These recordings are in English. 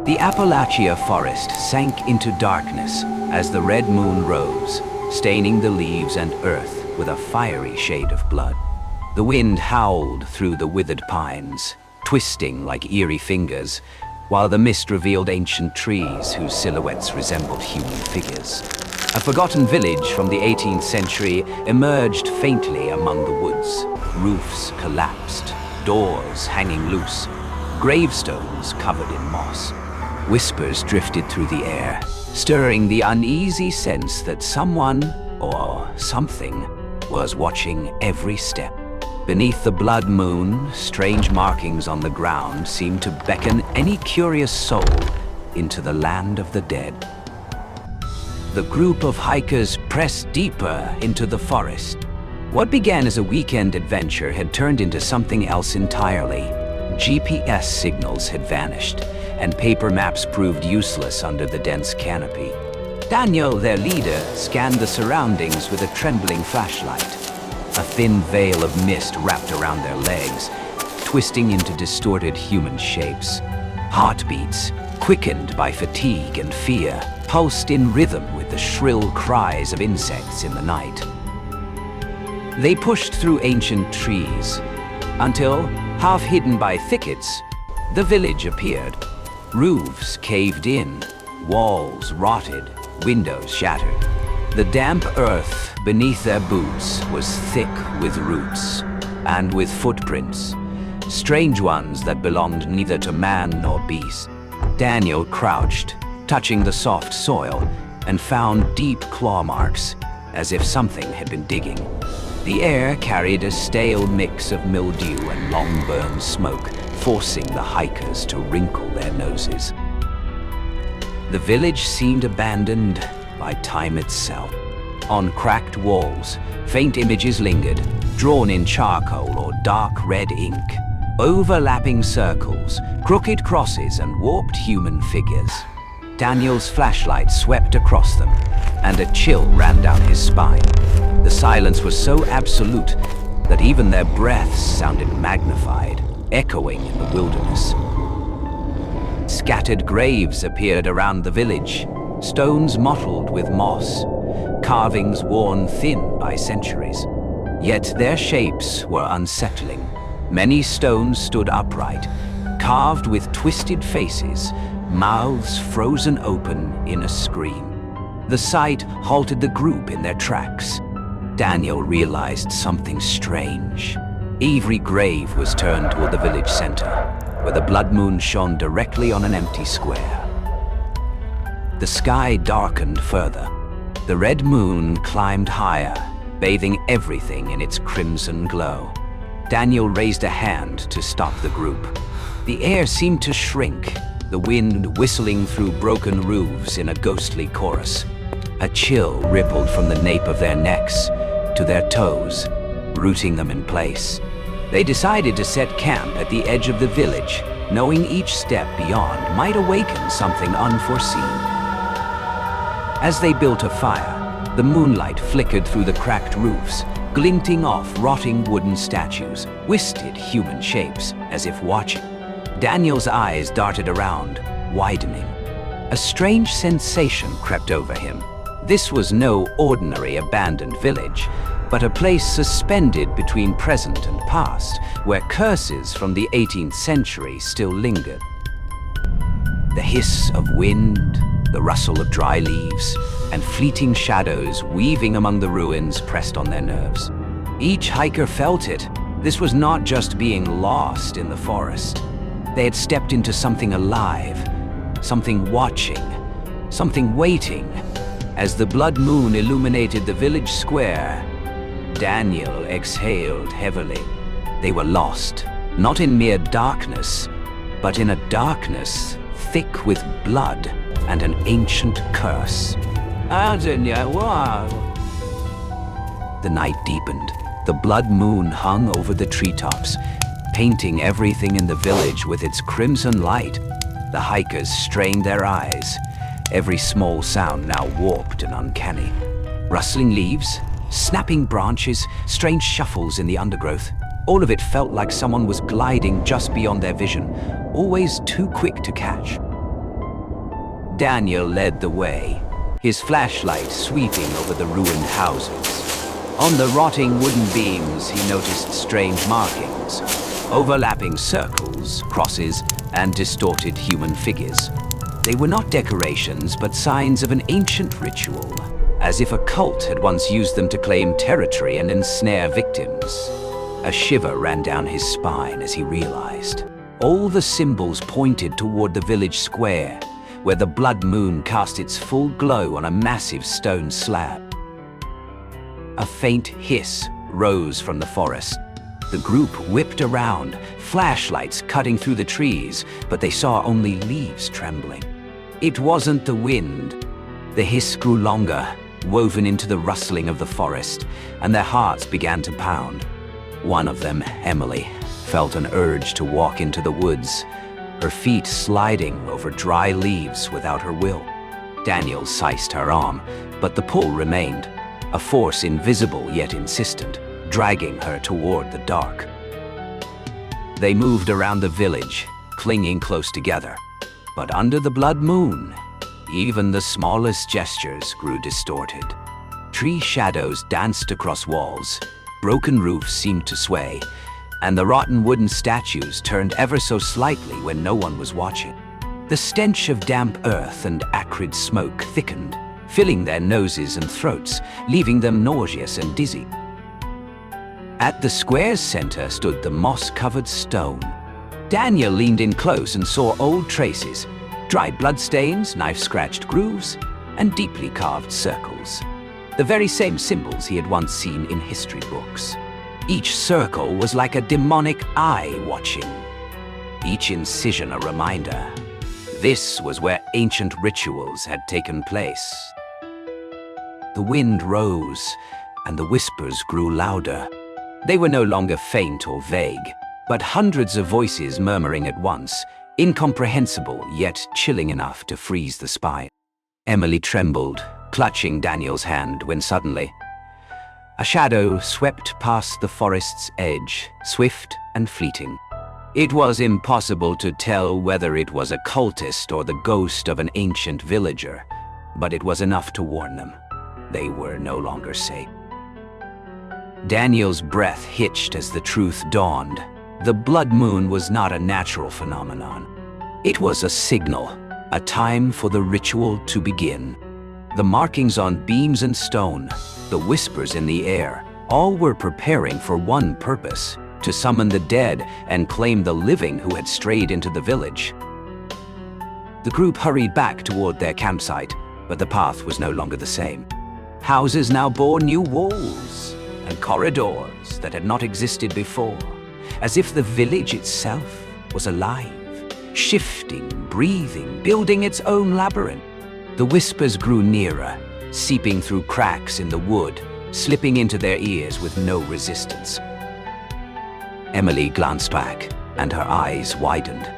The Appalachia forest sank into darkness as the red moon rose, staining the leaves and earth with a fiery shade of blood. The wind howled through the withered pines, twisting like eerie fingers, while the mist revealed ancient trees whose silhouettes resembled human figures. A forgotten village from the 18th century emerged faintly among the woods. Roofs collapsed, doors hanging loose, gravestones covered in moss. Whispers drifted through the air, stirring the uneasy sense that someone, or something, was watching every step. Beneath the blood moon, strange markings on the ground seemed to beckon any curious soul into the land of the dead. The group of hikers pressed deeper into the forest. What began as a weekend adventure had turned into something else entirely. GPS signals had vanished, and paper maps proved useless under the dense canopy. Daniel, their leader, scanned the surroundings with a trembling flashlight. A thin veil of mist wrapped around their legs, twisting into distorted human shapes. Heartbeats, quickened by fatigue and fear, pulsed in rhythm with the shrill cries of insects in the night. They pushed through ancient trees, until, half hidden by thickets, the village appeared. Roofs caved in, walls rotted, windows shattered. The damp earth beneath their boots was thick with roots and with footprints, strange ones that belonged neither to man nor beast. Daniel crouched, touching the soft soil, and found deep claw marks, as if something had been digging. The air carried a stale mix of mildew and long-burned smoke, forcing the hikers to wrinkle their noses. The village seemed abandoned by time itself. On cracked walls, faint images lingered, drawn in charcoal or dark red ink. Overlapping circles, crooked crosses, and warped human figures. Daniel's flashlight swept across them, and a chill ran down his spine. The silence was so absolute that even their breaths sounded magnified, echoing in the wilderness. Scattered graves appeared around the village, stones mottled with moss, carvings worn thin by centuries. Yet their shapes were unsettling. Many stones stood upright, carved with twisted faces, mouths frozen open in a scream. The sight halted the group in their tracks. Daniel realized something strange. Every grave was turned toward the village center, where the blood moon shone directly on an empty square. The sky darkened further. The red moon climbed higher, bathing everything in its crimson glow. Daniel raised a hand to stop the group. The air seemed to shrink, the wind whistling through broken roofs in a ghostly chorus. A chill rippled from the nape of their necks to their toes, rooting them in place. They decided to set camp at the edge of the village, knowing each step beyond might awaken something unforeseen. As they built a fire, the moonlight flickered through the cracked roofs, glinting off rotting wooden statues, twisted human shapes, as if watching. Daniel's eyes darted around, widening. A strange sensation crept over him. This was no ordinary abandoned village, but a place suspended between present and past, where curses from the 18th century still lingered. The hiss of wind, the rustle of dry leaves, and fleeting shadows weaving among the ruins pressed on their nerves. Each hiker felt it. This was not just being lost in the forest. They had stepped into something alive, something watching, something waiting. As the blood moon illuminated the village square, Daniel exhaled heavily. They were lost, not in mere darkness, but in a darkness thick with blood and an ancient curse. The night deepened. The blood moon hung over the treetops, painting everything in the village with its crimson light. The hikers strained their eyes, every small sound now warped and uncanny. Rustling leaves, snapping branches, strange shuffles in the undergrowth. All of it felt like someone was gliding just beyond their vision, always too quick to catch. Daniel led the way, his flashlight sweeping over the ruined houses. On the rotting wooden beams, he noticed strange markings, overlapping circles, crosses, and distorted human figures. They were not decorations, but signs of an ancient ritual, as if a cult had once used them to claim territory and ensnare victims. A shiver ran down his spine as he realized. All the symbols pointed toward the village square, where the blood moon cast its full glow on a massive stone slab. A faint hiss rose from the forest. The group whipped around, flashlights cutting through the trees, but they saw only leaves trembling. It wasn't the wind. The hiss grew longer, woven into the rustling of the forest, and their hearts began to pound. One of them, Emily, felt an urge to walk into the woods, her feet sliding over dry leaves without her will. Daniel seized her arm, but the pull remained, a force invisible yet insistent, dragging her toward the dark. They moved around the village, clinging close together. But under the blood moon, even the smallest gestures grew distorted. Tree shadows danced across walls, broken roofs seemed to sway, and the rotten wooden statues turned ever so slightly when no one was watching. The stench of damp earth and acrid smoke thickened, filling their noses and throats, leaving them nauseous and dizzy. At the square's center stood the moss-covered stone. Daniel leaned in close and saw old traces, dried bloodstains, knife-scratched grooves, and deeply carved circles. The very same symbols he had once seen in history books. Each circle was like a demonic eye watching, each incision a reminder. This was where ancient rituals had taken place. The wind rose, and the whispers grew louder. They were no longer faint or vague, but hundreds of voices murmuring at once, incomprehensible yet chilling enough to freeze the spine. Emily trembled, clutching Daniel's hand, when suddenly a shadow swept past the forest's edge, swift and fleeting. It was impossible to tell whether it was a cultist or the ghost of an ancient villager, but it was enough to warn them. They were no longer safe. Daniel's breath hitched as the truth dawned. The blood moon was not a natural phenomenon. It was a signal, a time for the ritual to begin. The markings on beams and stone, the whispers in the air, all were preparing for one purpose: to summon the dead and claim the living who had strayed into the village. The group hurried back toward their campsite, but the path was no longer the same. Houses now bore new walls and corridors that had not existed before, as if the village itself was alive, shifting, breathing, building its own labyrinth. The whispers grew nearer, seeping through cracks in the wood, slipping into their ears with no resistance. Emily glanced back, and her eyes widened.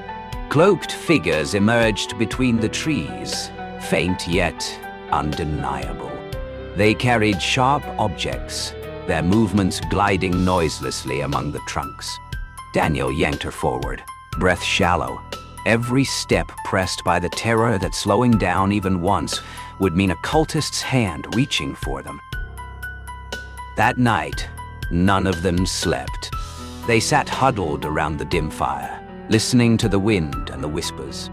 Cloaked figures emerged between the trees, faint yet undeniable. They carried sharp objects, their movements gliding noiselessly among the trunks. Daniel yanked her forward, breath shallow. Every step pressed by the terror that slowing down even once would mean a cultist's hand reaching for them. That night, none of them slept. They sat huddled around the dim fire, listening to the wind and the whispers.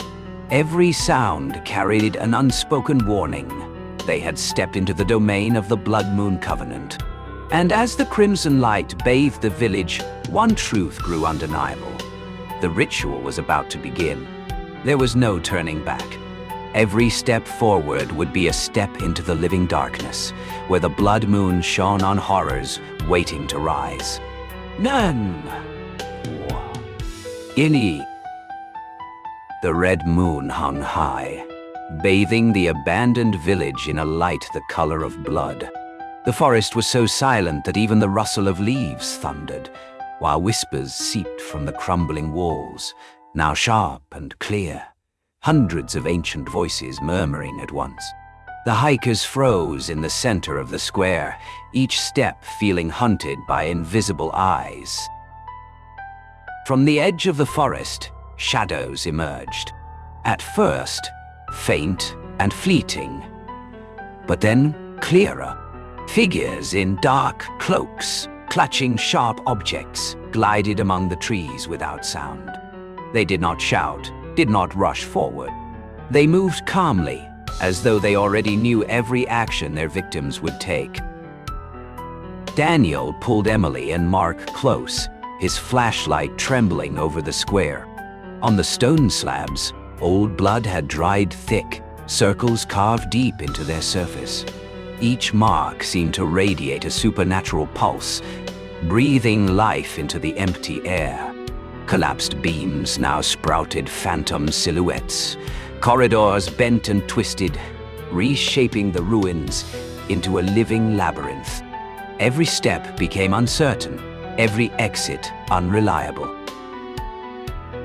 Every sound carried an unspoken warning. They had stepped into the domain of the Blood Moon Covenant. And as the crimson light bathed the village, one truth grew undeniable. The ritual was about to begin. There was no turning back. Every step forward would be a step into the living darkness, where the blood moon shone on horrors waiting to rise. None. Any. The red moon hung high, bathing the abandoned village in a light the color of blood. The forest was so silent that even the rustle of leaves thundered, while whispers seeped from the crumbling walls, now sharp and clear, hundreds of ancient voices murmuring at once. The hikers froze in the center of the square, each step feeling hunted by invisible eyes. From the edge of the forest, shadows emerged. At first, faint and fleeting. But then clearer. Figures in dark cloaks, clutching sharp objects, glided among the trees without sound. They did not shout, did not rush forward. They moved calmly, as though they already knew every action their victims would take. Daniel pulled Emily and Mark close, his flashlight trembling over the square. On the stone slabs, old blood had dried thick, circles carved deep into their surface. Each mark seemed to radiate a supernatural pulse, breathing life into the empty air. Collapsed beams now sprouted phantom silhouettes. Corridors bent and twisted, reshaping the ruins into a living labyrinth. Every step became uncertain, every exit unreliable.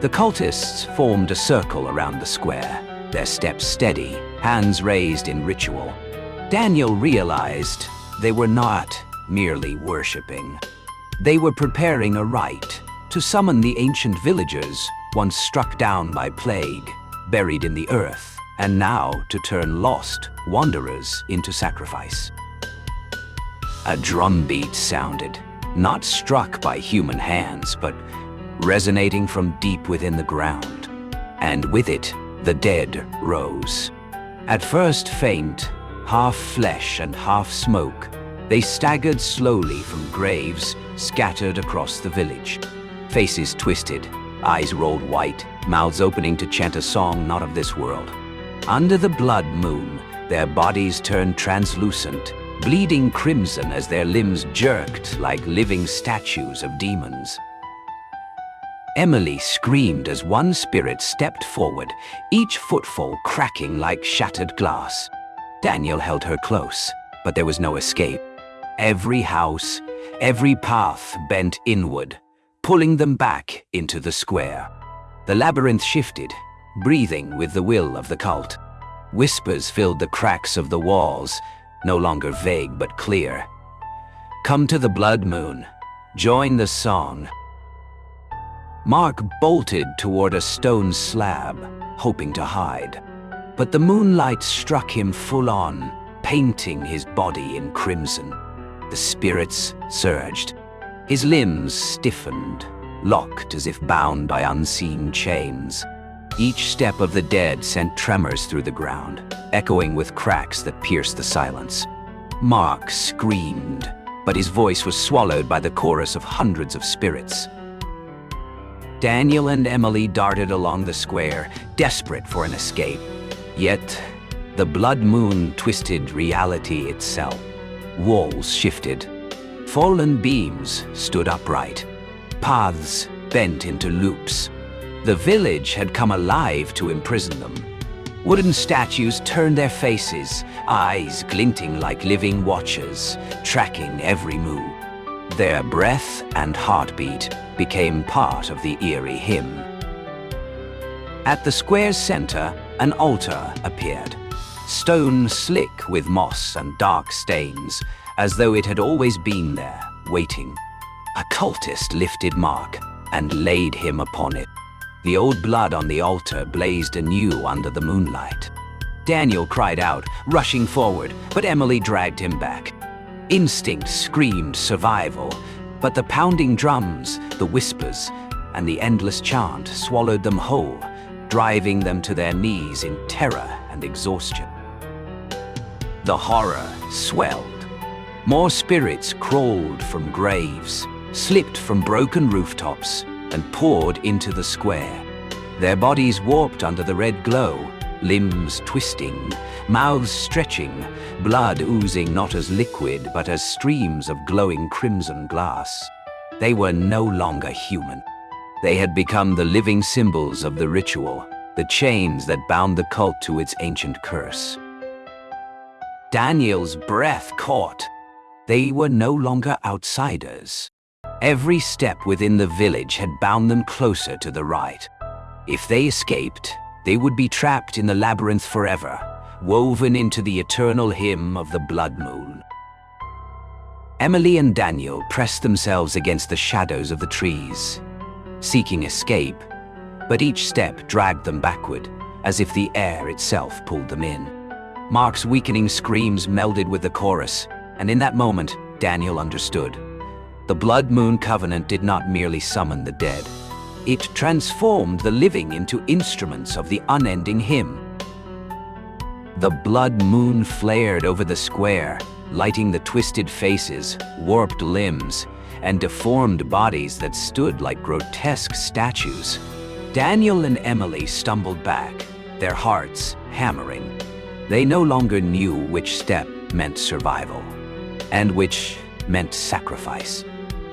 The cultists formed a circle around the square, their steps steady, hands raised in ritual. Daniel realized they were not merely worshipping. They were preparing a rite to summon the ancient villagers once struck down by plague, buried in the earth, and now to turn lost wanderers into sacrifice. A drumbeat sounded, not struck by human hands, but resonating from deep within the ground. And with it, the dead rose. At first faint, half flesh and half smoke, they staggered slowly from graves scattered across the village. Faces twisted, eyes rolled white, mouths opening to chant a song not of this world. Under the blood moon, their bodies turned translucent, bleeding crimson as their limbs jerked like living statues of demons. Emily screamed as one spirit stepped forward, each footfall cracking like shattered glass. Daniel held her close, but there was no escape. Every house, every path bent inward, pulling them back into the square. The labyrinth shifted, breathing with the will of the cult. Whispers filled the cracks of the walls, no longer vague but clear. Come to the blood moon. Join the song. Mark bolted toward a stone slab, hoping to hide. But the moonlight struck him full on, painting his body in crimson. The spirits surged. His limbs stiffened, locked as if bound by unseen chains. Each step of the dead sent tremors through the ground, echoing with cracks that pierced the silence. Mark screamed, but his voice was swallowed by the chorus of hundreds of spirits. Daniel and Emily darted along the square, desperate for an escape. Yet, the blood moon twisted reality itself. Walls shifted. Fallen beams stood upright. Paths bent into loops. The village had come alive to imprison them. Wooden statues turned their faces, eyes glinting like living watchers, tracking every move. Their breath and heartbeat became part of the eerie hymn. At the square's center, an altar appeared, stone slick with moss and dark stains, as though it had always been there, waiting. A cultist lifted Mark and laid him upon it. The old blood on the altar blazed anew under the moonlight. Daniel cried out, rushing forward, but Emily dragged him back. Instinct screamed survival, but the pounding drums, the whispers, and the endless chant swallowed them whole, driving them to their knees in terror and exhaustion. The horror swelled. More spirits crawled from graves, slipped from broken rooftops, and poured into the square. Their bodies warped under the red glow, limbs twisting, mouths stretching, blood oozing not as liquid but as streams of glowing crimson glass. They were no longer human. They had become the living symbols of the ritual, the chains that bound the cult to its ancient curse. Daniel's breath caught. They were no longer outsiders. Every step within the village had bound them closer to the rite. If they escaped, they would be trapped in the labyrinth forever, woven into the eternal hymn of the blood moon. Emily and Daniel pressed themselves against the shadows of the trees, seeking escape, but each step dragged them backward, as if the air itself pulled them in. Mark's weakening screams melded with the chorus, and in that moment, Daniel understood. The Blood Moon Covenant did not merely summon the dead. It transformed the living into instruments of the unending hymn. The blood moon flared over the square, lighting the twisted faces, warped limbs, and deformed bodies that stood like grotesque statues. Daniel and Emily stumbled back, their hearts hammering. They no longer knew which step meant survival, and which meant sacrifice.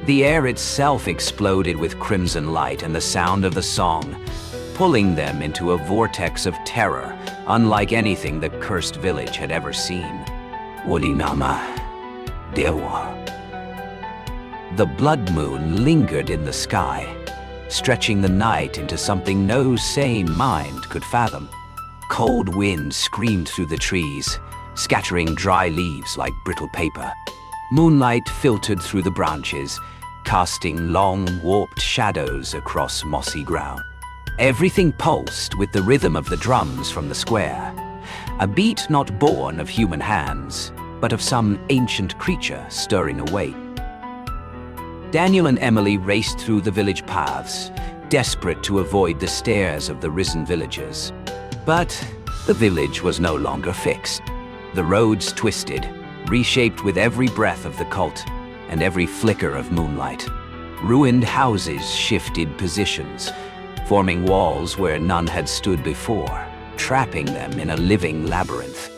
The air itself exploded with crimson light and the sound of the song, pulling them into a vortex of terror, unlike anything the cursed village had ever seen. Wolinama Dewa. The blood moon lingered in the sky, stretching the night into something no sane mind could fathom. Cold wind screamed through the trees, scattering dry leaves like brittle paper. Moonlight filtered through the branches, casting long, warped shadows across mossy ground. Everything pulsed with the rhythm of the drums from the square, a beat not born of human hands, but of some ancient creature stirring awake. Daniel and Emily raced through the village paths, desperate to avoid the stares of the risen villagers. But the village was no longer fixed. The roads twisted, reshaped with every breath of the cult and every flicker of moonlight. Ruined houses shifted positions, forming walls where none had stood before, trapping them in a living labyrinth.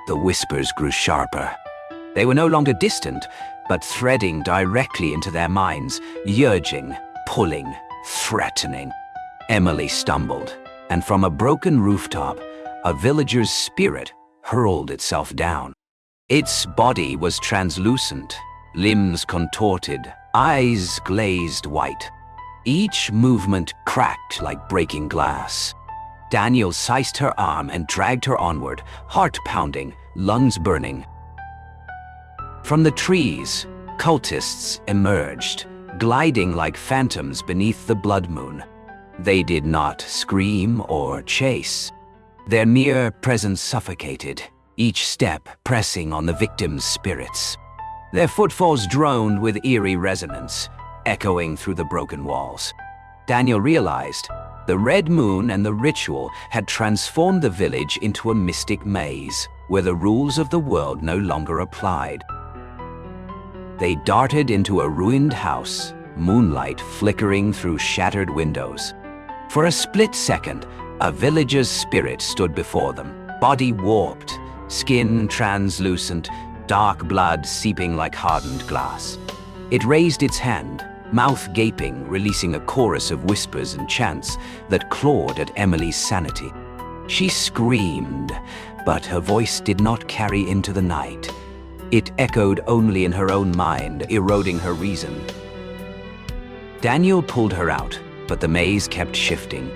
The whispers grew sharper. They were no longer distant, but threading directly into their minds, urging, pulling, threatening. Emily stumbled, and from a broken rooftop, a villager's spirit hurled itself down. Its body was translucent, limbs contorted, eyes glazed white. Each movement cracked like breaking glass. Daniel seized her arm and dragged her onward, heart pounding, lungs burning. From the trees, cultists emerged, gliding like phantoms beneath the blood moon. They did not scream or chase. Their mere presence suffocated, each step pressing on the victim's spirits. Their footfalls droned with eerie resonance, echoing through the broken walls. Daniel realized the red moon and the ritual had transformed the village into a mystic maze, where the rules of the world no longer applied. They darted into a ruined house, moonlight flickering through shattered windows. For a split second, a villager's spirit stood before them, body warped, skin translucent, dark blood seeping like hardened glass. It raised its hand, mouth gaping, releasing a chorus of whispers and chants that clawed at Emily's sanity. She screamed, but her voice did not carry into the night. It echoed only in her own mind, eroding her reason. Daniel pulled her out, but the maze kept shifting.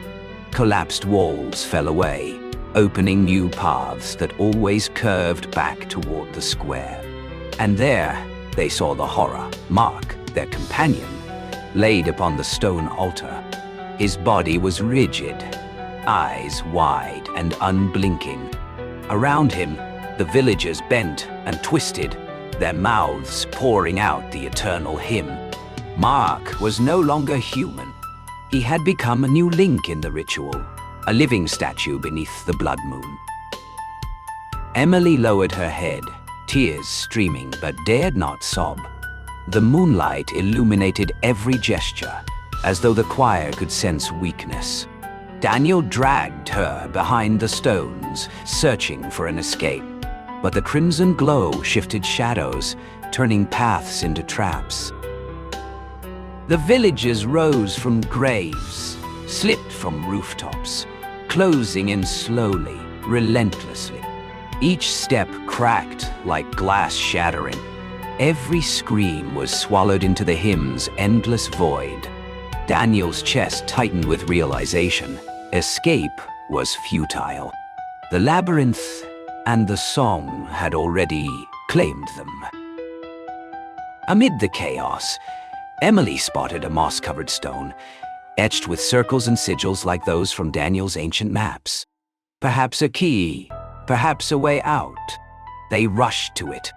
Collapsed walls fell away, opening new paths that always curved back toward the square. And there, they saw the horror. Mark, their companion, laid upon the stone altar. His body was rigid, eyes wide and unblinking. Around him, the villagers bent and twisted, their mouths pouring out the eternal hymn. Mark was no longer human. He had become a new link in the ritual, a living statue beneath the blood moon. Emily lowered her head, tears streaming, but dared not sob. The moonlight illuminated every gesture, as though the choir could sense weakness. Daniel dragged her behind the stones, searching for an escape. But the crimson glow shifted shadows, turning paths into traps. The villagers rose from graves, slipped from rooftops, closing in slowly, relentlessly. Each step cracked like glass shattering. Every scream was swallowed into the hymn's endless void. Daniel's chest tightened with realization. Escape was futile. The labyrinth and the song had already claimed them. Amid the chaos, Emily spotted a moss-covered stone. etched with circles and sigils like those from Daniel's ancient maps. Perhaps a key, perhaps a way out. They rushed to it.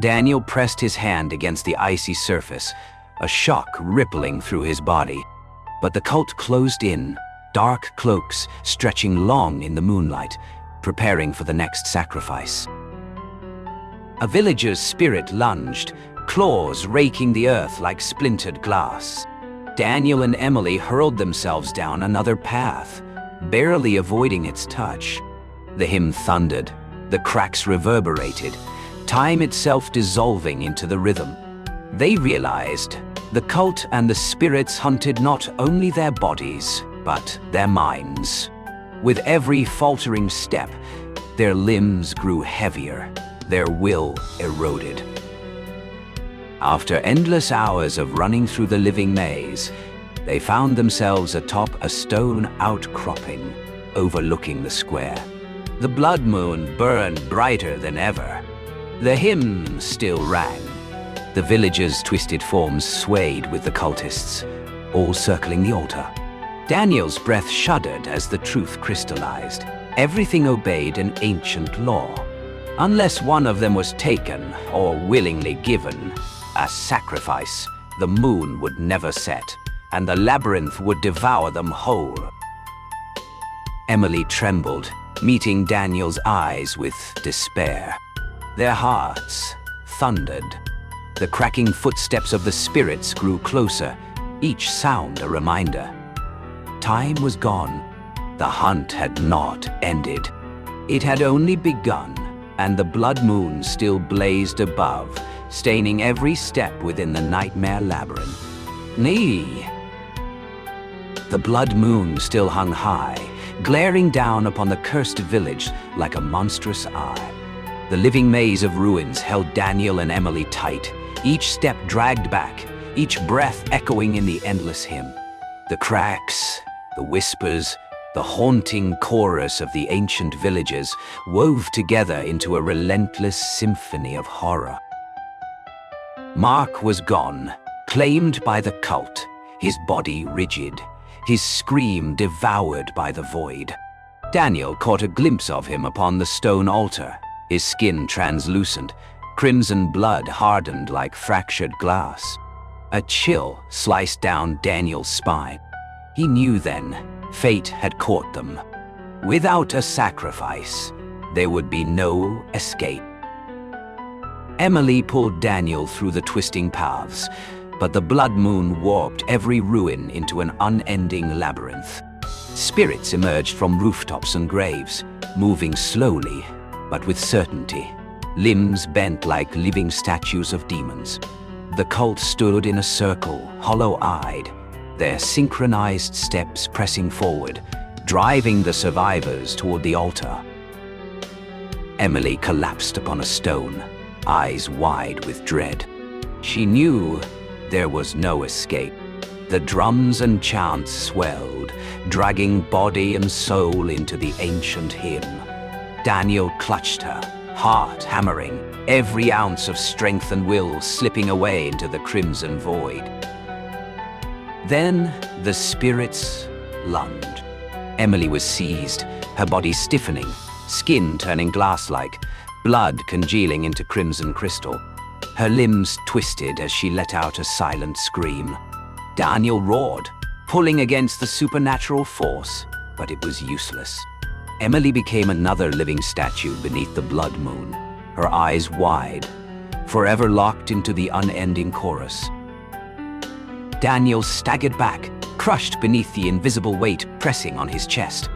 Daniel pressed his hand against the icy surface, a shock rippling through his body. But the cult closed in, dark cloaks stretching long in the moonlight, preparing for the next sacrifice. A villager's spirit lunged, claws raking the earth like splintered glass. Daniel and Emily hurled themselves down another path, barely avoiding its touch. The hymn thundered, the cracks reverberated, time itself dissolving into the rhythm. They realized the cult and the spirits hunted not only their bodies, but their minds. With every faltering step, their limbs grew heavier, their will eroded. After endless hours of running through the living maze, they found themselves atop a stone outcropping, overlooking the square. The blood moon burned brighter than ever. The hymn still rang. The villagers' twisted forms swayed with the cultists, all circling the altar. Daniel's breath shuddered as the truth crystallized. Everything obeyed an ancient law. Unless one of them was taken or willingly given a sacrifice, the moon would never set, and the labyrinth would devour them whole. Emily trembled, meeting Daniel's eyes with despair. Their hearts thundered. The cracking footsteps of the spirits grew closer, each sound a reminder. Time was gone. The hunt had not ended. It had only begun, and the blood moon still blazed above, staining every step within the nightmare labyrinth. Nay! The blood moon still hung high, glaring down upon the cursed village like a monstrous eye. The living maze of ruins held Daniel and Emily tight, each step dragged back, each breath echoing in the endless hymn. The cracks, the whispers, the haunting chorus of the ancient villages wove together into a relentless symphony of horror. Mark was gone, claimed by the cult, his body rigid, his scream devoured by the void. Daniel caught a glimpse of him upon the stone altar, his skin translucent, crimson blood hardened like fractured glass. A chill sliced down Daniel's spine. He knew then, fate had caught them. Without a sacrifice, there would be no escape. Emily pulled Daniel through the twisting paths, but the blood moon warped every ruin into an unending labyrinth. Spirits emerged from rooftops and graves, moving slowly, but with certainty, limbs bent like living statues of demons. The cult stood in a circle, hollow-eyed, their synchronized steps pressing forward, driving the survivors toward the altar. Emily collapsed upon a stone, eyes wide with dread. She knew there was no escape. The drums and chants swelled, dragging body and soul into the ancient hymn. Daniel clutched her, heart hammering, every ounce of strength and will slipping away into the crimson void. Then the spirits lunged. Emily was seized, her body stiffening, skin turning glass-like, blood congealing into crimson crystal. Her limbs twisted as she let out a silent scream. Daniel roared, pulling against the supernatural force, but it was useless. Emily became another living statue beneath the blood moon, her eyes wide, forever locked into the unending chorus. Daniel staggered back, crushed beneath the invisible weight pressing on his chest.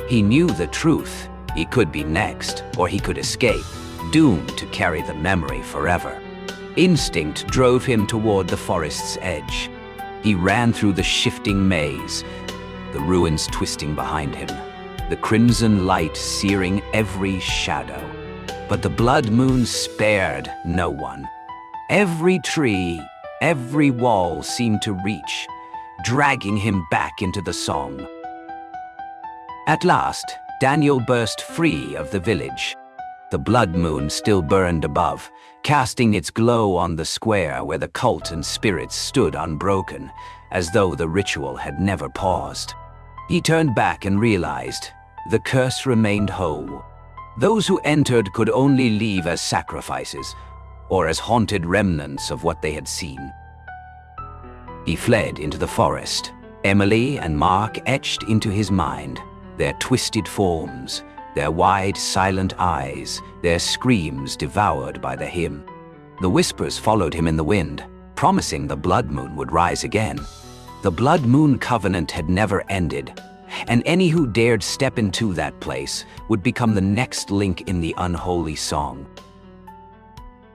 He knew the truth. He could be next, or he could escape, doomed to carry the memory forever. Instinct drove him toward the forest's edge. He ran through the shifting maze, the ruins twisting behind him, the crimson light searing every shadow. But the blood moon spared no one. Every tree, every wall seemed to reach, dragging him back into the song. At last, Daniel burst free of the village. The blood moon still burned above, casting its glow on the square where the cult and spirits stood unbroken, as though the ritual had never paused. He turned back and realized the curse remained whole. Those who entered could only leave as sacrifices, or as haunted remnants of what they had seen. He fled into the forest. Emily and Mark etched into his mind, their twisted forms, their wide, silent eyes, their screams devoured by the hymn. The whispers followed him in the wind, promising the blood moon would rise again. The blood moon covenant had never ended, and any who dared step into that place would become the next link in the unholy song.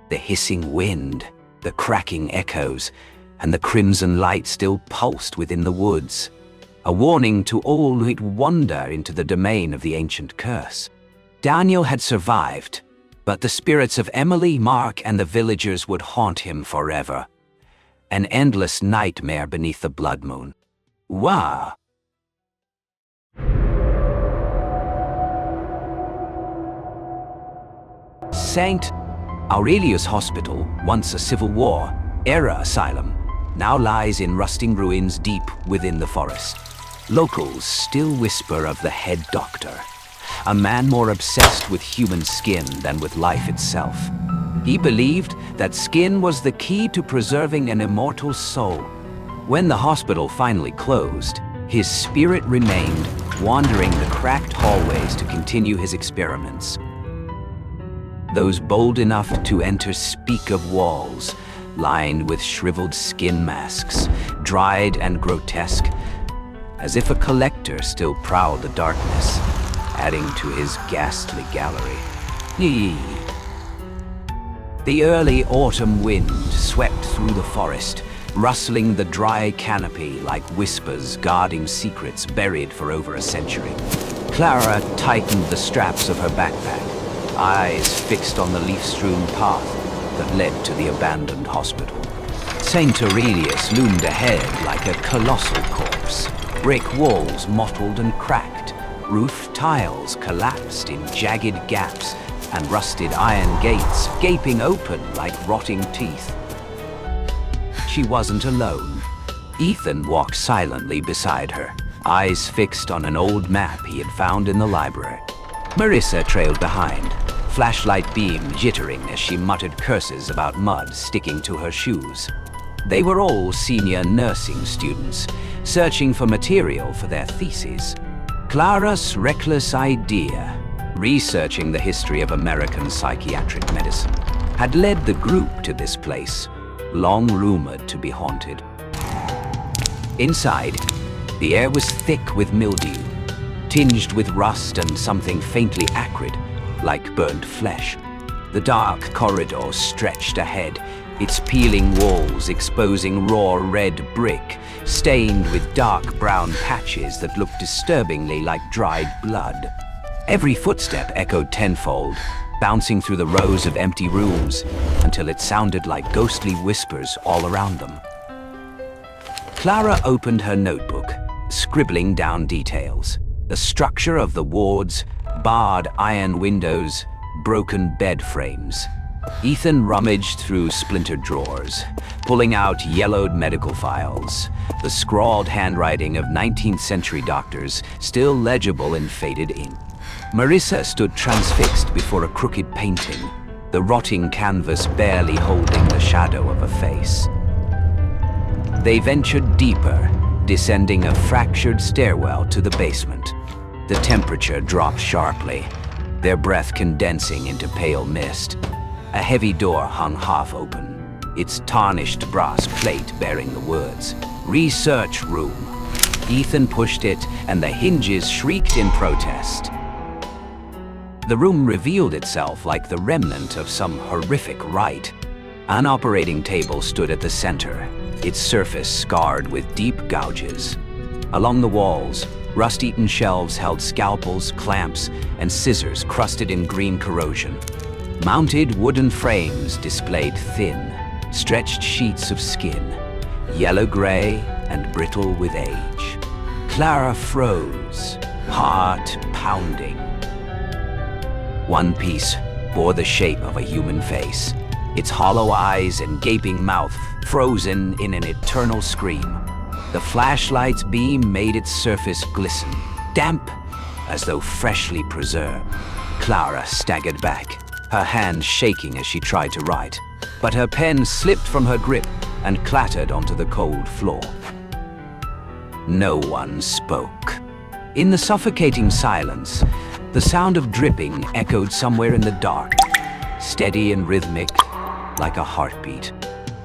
The hissing wind, the cracking echoes, and the crimson light still pulsed within the woods, a warning to all who'd wander into the domain of the ancient curse. Daniel had survived, but the spirits of Emily, Mark, and the villagers would haunt him forever. An endless nightmare beneath the blood moon. Wah! St. Aurelius Hospital, once a Civil War era asylum, now lies in rusting ruins deep within the forest. Locals still whisper of the head doctor, a man more obsessed with human skin than with life itself. He believed that skin was the key to preserving an immortal soul. When the hospital finally closed, his spirit remained, wandering the cracked hallways to continue his experiments. Those bold enough to enter speak of walls lined with shriveled skin masks, dried and grotesque, as if a collector still prowled the darkness, adding to his ghastly gallery. Yee. The early autumn wind swept through the forest, rustling the dry canopy like whispers guarding secrets buried for over a century. Clara tightened the straps of her backpack, eyes fixed on the leaf-strewn path that led to the abandoned hospital. St. Aurelius loomed ahead like a colossal corpse. Brick walls mottled and cracked, roof tiles collapsed in jagged gaps, and rusted iron gates gaping open like rotting teeth. She wasn't alone. Ethan walked silently beside her, eyes fixed on an old map he had found in the library. Marissa trailed behind, flashlight beam jittering as she muttered curses about mud sticking to her shoes. They were all senior nursing students, searching for material for their theses. Clara's reckless idea, researching the history of American psychiatric medicine, had led the group to this place, long rumored to be haunted. Inside, the air was thick with mildew, tinged with rust and something faintly acrid, like burnt flesh. The dark corridor stretched ahead, its peeling walls exposing raw red brick, stained with dark brown patches that looked disturbingly like dried blood. Every footstep echoed tenfold, bouncing through the rows of empty rooms until it sounded like ghostly whispers all around them. Clara opened her notebook, scribbling down details. The structure of the wards, barred iron windows, broken bed frames. Ethan rummaged through splintered drawers, pulling out yellowed medical files, the scrawled handwriting of 19th century doctors still legible in faded ink. Marissa stood transfixed before a crooked painting, the rotting canvas barely holding the shadow of a face. They ventured deeper, descending a fractured stairwell to the basement. The temperature dropped sharply, their breath condensing into pale mist. A heavy door hung half open, its tarnished brass plate bearing the words, "Research Room." Ethan pushed it, and the hinges shrieked in protest. The room revealed itself like the remnant of some horrific rite. An operating table stood at the center, its surface scarred with deep gouges. Along the walls, rust-eaten shelves held scalpels, clamps, and scissors crusted in green corrosion. Mounted wooden frames displayed thin, stretched sheets of skin, yellow-gray and brittle with age. Clara froze, heart pounding. One piece, bore the shape of a human face, its hollow eyes and gaping mouth frozen in an eternal scream. The flashlight's beam made its surface glisten, damp as though freshly preserved. Clara staggered back, her hand shaking as she tried to write, but her pen slipped from her grip and clattered onto the cold floor. No one spoke. In the suffocating silence, the sound of dripping echoed somewhere in the dark, steady and rhythmic, like a heartbeat.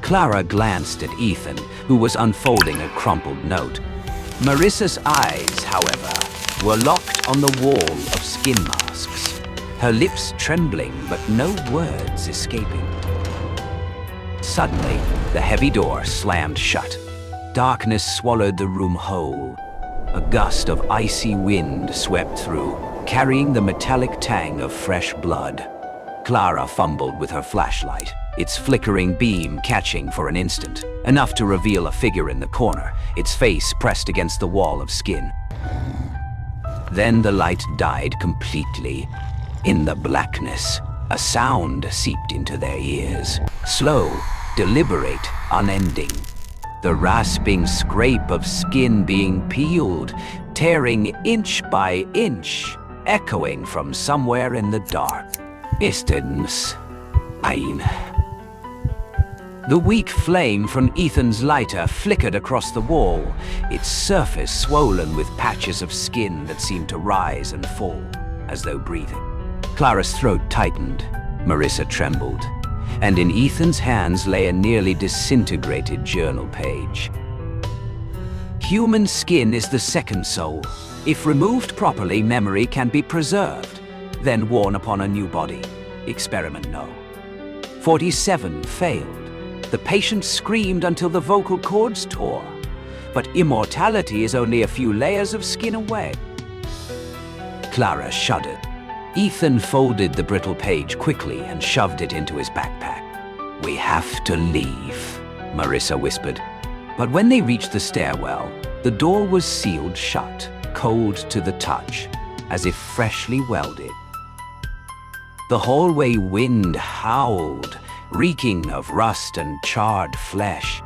Clara glanced at Ethan, who was unfolding a crumpled note. Marissa's eyes, however, were locked on the wall of skin masks, her lips trembling but no words escaping. Suddenly, the heavy door slammed shut. Darkness swallowed the room whole. A gust of icy wind swept through, carrying the metallic tang of fresh blood. Clara fumbled with her flashlight, its flickering beam catching for an instant, enough to reveal a figure in the corner, its face pressed against the wall of skin. Then the light died completely. In the blackness, a sound seeped into their ears, slow, deliberate, unending. The rasping scrape of skin being peeled, tearing inch by inch, echoing from somewhere in the dark. Istens. Ein. The weak flame from Ethan's lighter flickered across the wall, its surface swollen with patches of skin that seemed to rise and fall, as though breathing. Clara's throat tightened, Marissa trembled, and in Ethan's hands lay a nearly disintegrated journal page. Human skin is the second soul. If removed properly, memory can be preserved, then worn upon a new body. Experiment no. 47 failed. The patient screamed until the vocal cords tore. But immortality is only a few layers of skin away. Clara shuddered. Ethan folded the brittle page quickly and shoved it into his backpack. "We have to leave," Marissa whispered. But when they reached the stairwell, the door was sealed shut, cold to the touch, as if freshly welded. The hallway wind howled, reeking of rust and charred flesh.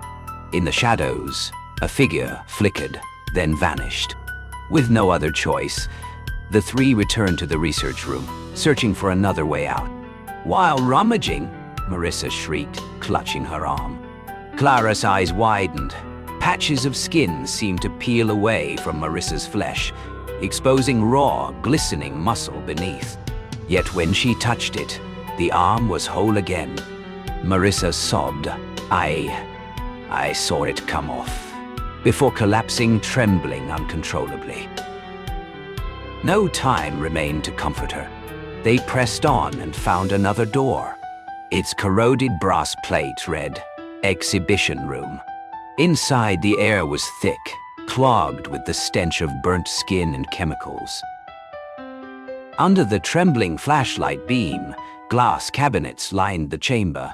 In the shadows, a figure flickered, then vanished. With no other choice, the three returned to the research room, searching for another way out. "While rummaging," Marissa shrieked, clutching her arm. Clara's eyes widened. Patches of skin seemed to peel away from Marissa's flesh, exposing raw, glistening muscle beneath. Yet when she touched it, the arm was whole again. Marissa sobbed. I saw it come off," before collapsing, trembling uncontrollably. No time remained to comfort her. They pressed on and found another door. Its corroded brass plate read, "Exhibition Room." Inside, the air was thick, clogged with the stench of burnt skin and chemicals. Under the trembling flashlight beam, glass cabinets lined the chamber.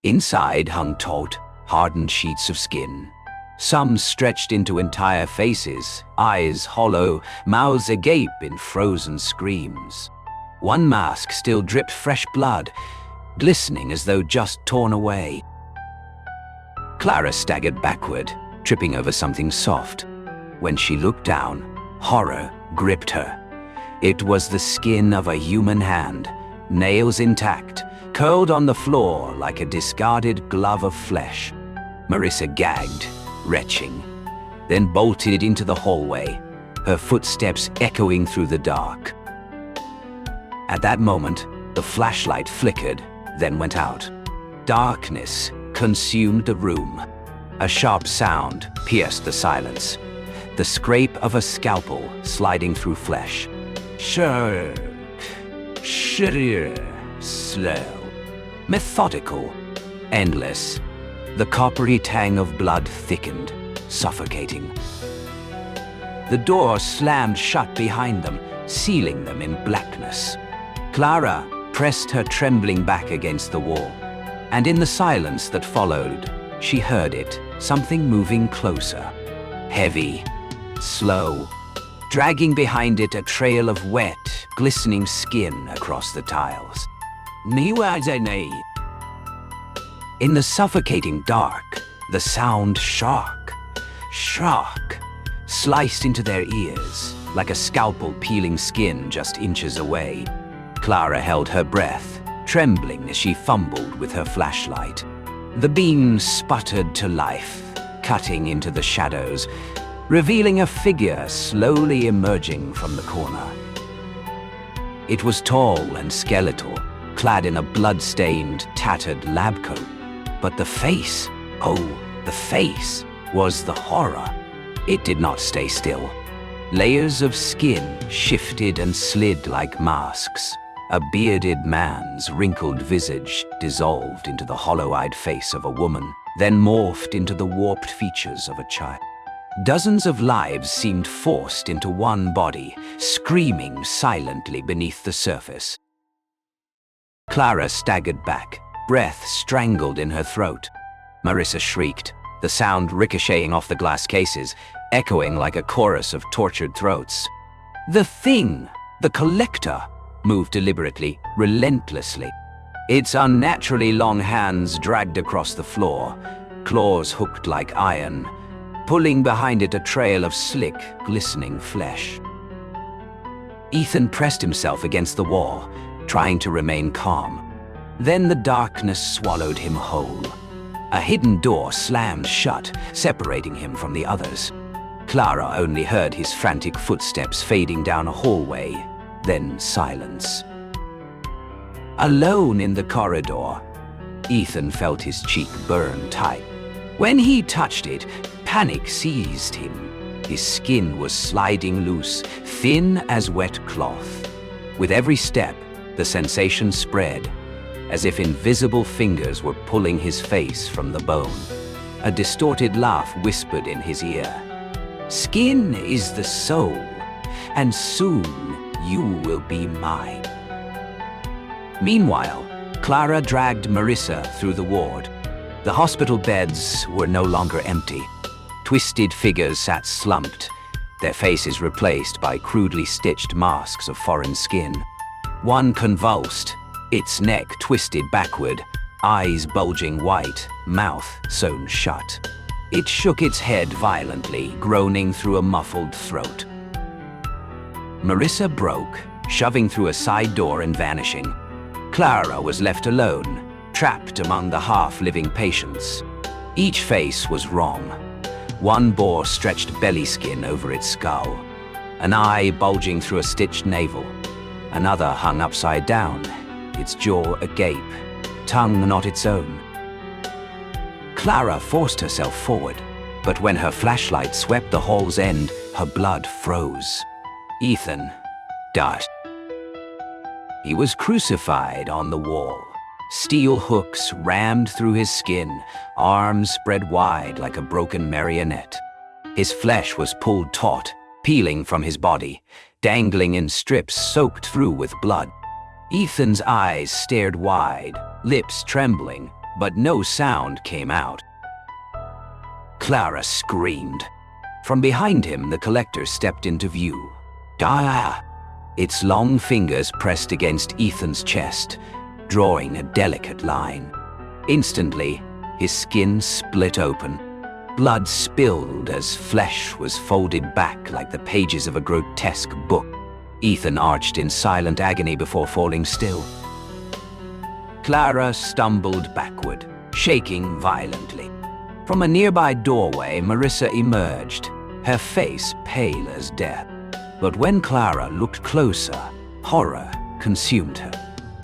Inside hung taut, hardened sheets of skin. Some stretched into entire faces, eyes hollow, mouths agape in frozen screams. One mask still dripped fresh blood, glistening as though just torn away. Clara staggered backward, tripping over something soft. When she looked down, horror gripped her. It was the skin of a human hand, nails intact, curled on the floor like a discarded glove of flesh. Marissa gagged, retching, then bolted into the hallway, her footsteps echoing through the dark. At that moment, the flashlight flickered, then went out. Darkness consumed the room. A sharp sound pierced the silence, the scrape of a scalpel sliding through flesh. Shark, slow, methodical, endless. The coppery tang of blood thickened, suffocating. The door slammed shut behind them, sealing them in blackness. Clara pressed her trembling back against the wall, and in the silence that followed, she heard it, something moving closer. Heavy, slow, dragging behind it a trail of wet, glistening skin across the tiles. Niwazene. In the suffocating dark, the sound shark sliced into their ears, like a scalpel peeling skin just inches away. Clara held her breath, trembling as she fumbled with her flashlight. The beam sputtered to life, cutting into the shadows, revealing a figure slowly emerging from the corner. It was tall and skeletal, clad in a blood-stained, tattered lab coat. But the face, the face was the horror. It did not stay still. Layers of skin shifted and slid like masks. A bearded man's wrinkled visage dissolved into the hollow-eyed face of a woman, then morphed into the warped features of a child. Dozens of lives seemed forced into one body, screaming silently beneath the surface. Clara staggered back, breath strangled in her throat. Marissa shrieked, the sound ricocheting off the glass cases, echoing like a chorus of tortured throats. The thing, the collector, moved deliberately, relentlessly. Its unnaturally long hands dragged across the floor, claws hooked like iron, pulling behind it a trail of slick, glistening flesh. Ethan pressed himself against the wall, trying to remain calm. Then the darkness swallowed him whole. A hidden door slammed shut, separating him from the others. Clara only heard his frantic footsteps fading down a hallway, then silence. Alone in the corridor, Ethan felt his cheek burn tight. When he touched it, panic seized him. His skin was sliding loose, thin as wet cloth. With every step, the sensation spread, as if invisible fingers were pulling his face from the bone. A distorted laugh whispered in his ear. "Skin is the soul, and soon you will be mine." Meanwhile, Clara dragged Marissa through the ward. The hospital beds were no longer empty. Twisted figures sat slumped, their faces replaced by crudely stitched masks of foreign skin. One convulsed, its neck twisted backward, eyes bulging white, mouth sewn shut. It shook its head violently, groaning through a muffled throat. Marissa broke, shoving through a side door and vanishing. Clara was left alone, trapped among the half-living patients. Each face was wrong. One bore stretched belly skin over its skull, an eye bulging through a stitched navel. Another hung upside down, its jaw agape, tongue not its own. Clara forced herself forward, but when her flashlight swept the hall's end, her blood froze. Ethan died. He was crucified on the wall. Steel hooks rammed through his skin, arms spread wide like a broken marionette. His flesh was pulled taut, peeling from his body, dangling in strips soaked through with blood. Ethan's eyes stared wide, lips trembling, but no sound came out. Clara screamed. From behind him, the collector stepped into view. Ah! Its long fingers pressed against Ethan's chest, drawing a delicate line. Instantly, his skin split open. Blood spilled as flesh was folded back like the pages of a grotesque book. Ethan arched in silent agony before falling still. Clara stumbled backward, shaking violently. From a nearby doorway, Marissa emerged, her face pale as death. But when Clara looked closer, horror consumed her.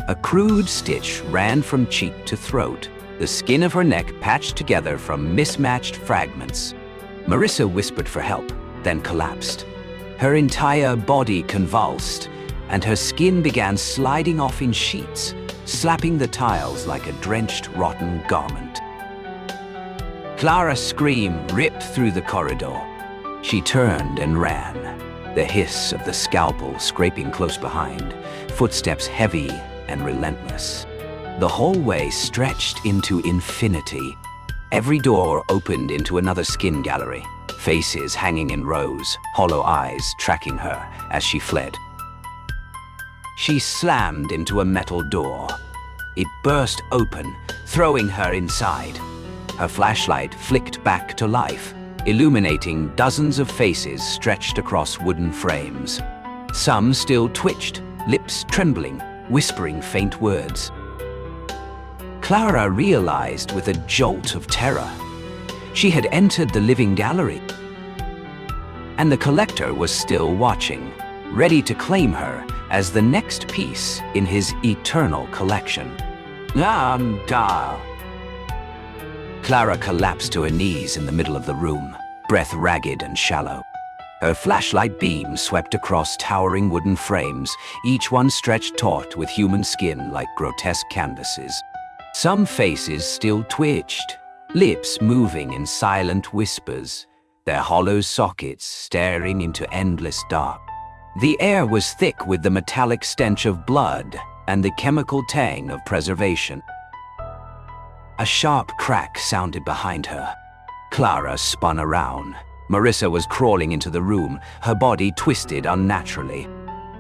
A crude stitch ran from cheek to throat, the skin of her neck patched together from mismatched fragments. Marissa whispered for help, then collapsed. Her entire body convulsed, and her skin began sliding off in sheets, slapping the tiles like a drenched, rotten garment. Clara's scream ripped through the corridor. She turned and ran, the hiss of the scalpel scraping close behind, footsteps heavy and relentless. The hallway stretched into infinity. Every door opened into another skin gallery, faces hanging in rows, hollow eyes tracking her as she fled. She slammed into a metal door. It burst open, throwing her inside. Her flashlight flicked back to life, illuminating dozens of faces stretched across wooden frames. Some still twitched, lips trembling, whispering faint words. Clara realized with a jolt of terror. She had entered the living gallery, and the collector was still watching, ready to claim her as the next piece in his eternal collection. Clara collapsed to her knees in the middle of the room, breath ragged and shallow. Her flashlight beam swept across towering wooden frames, each one stretched taut with human skin like grotesque canvases. Some faces still twitched, lips moving in silent whispers, their hollow sockets staring into endless dark. The air was thick with the metallic stench of blood and the chemical tang of preservation. A sharp crack sounded behind her. Clara spun around. Marissa was crawling into the room, her body twisted unnaturally.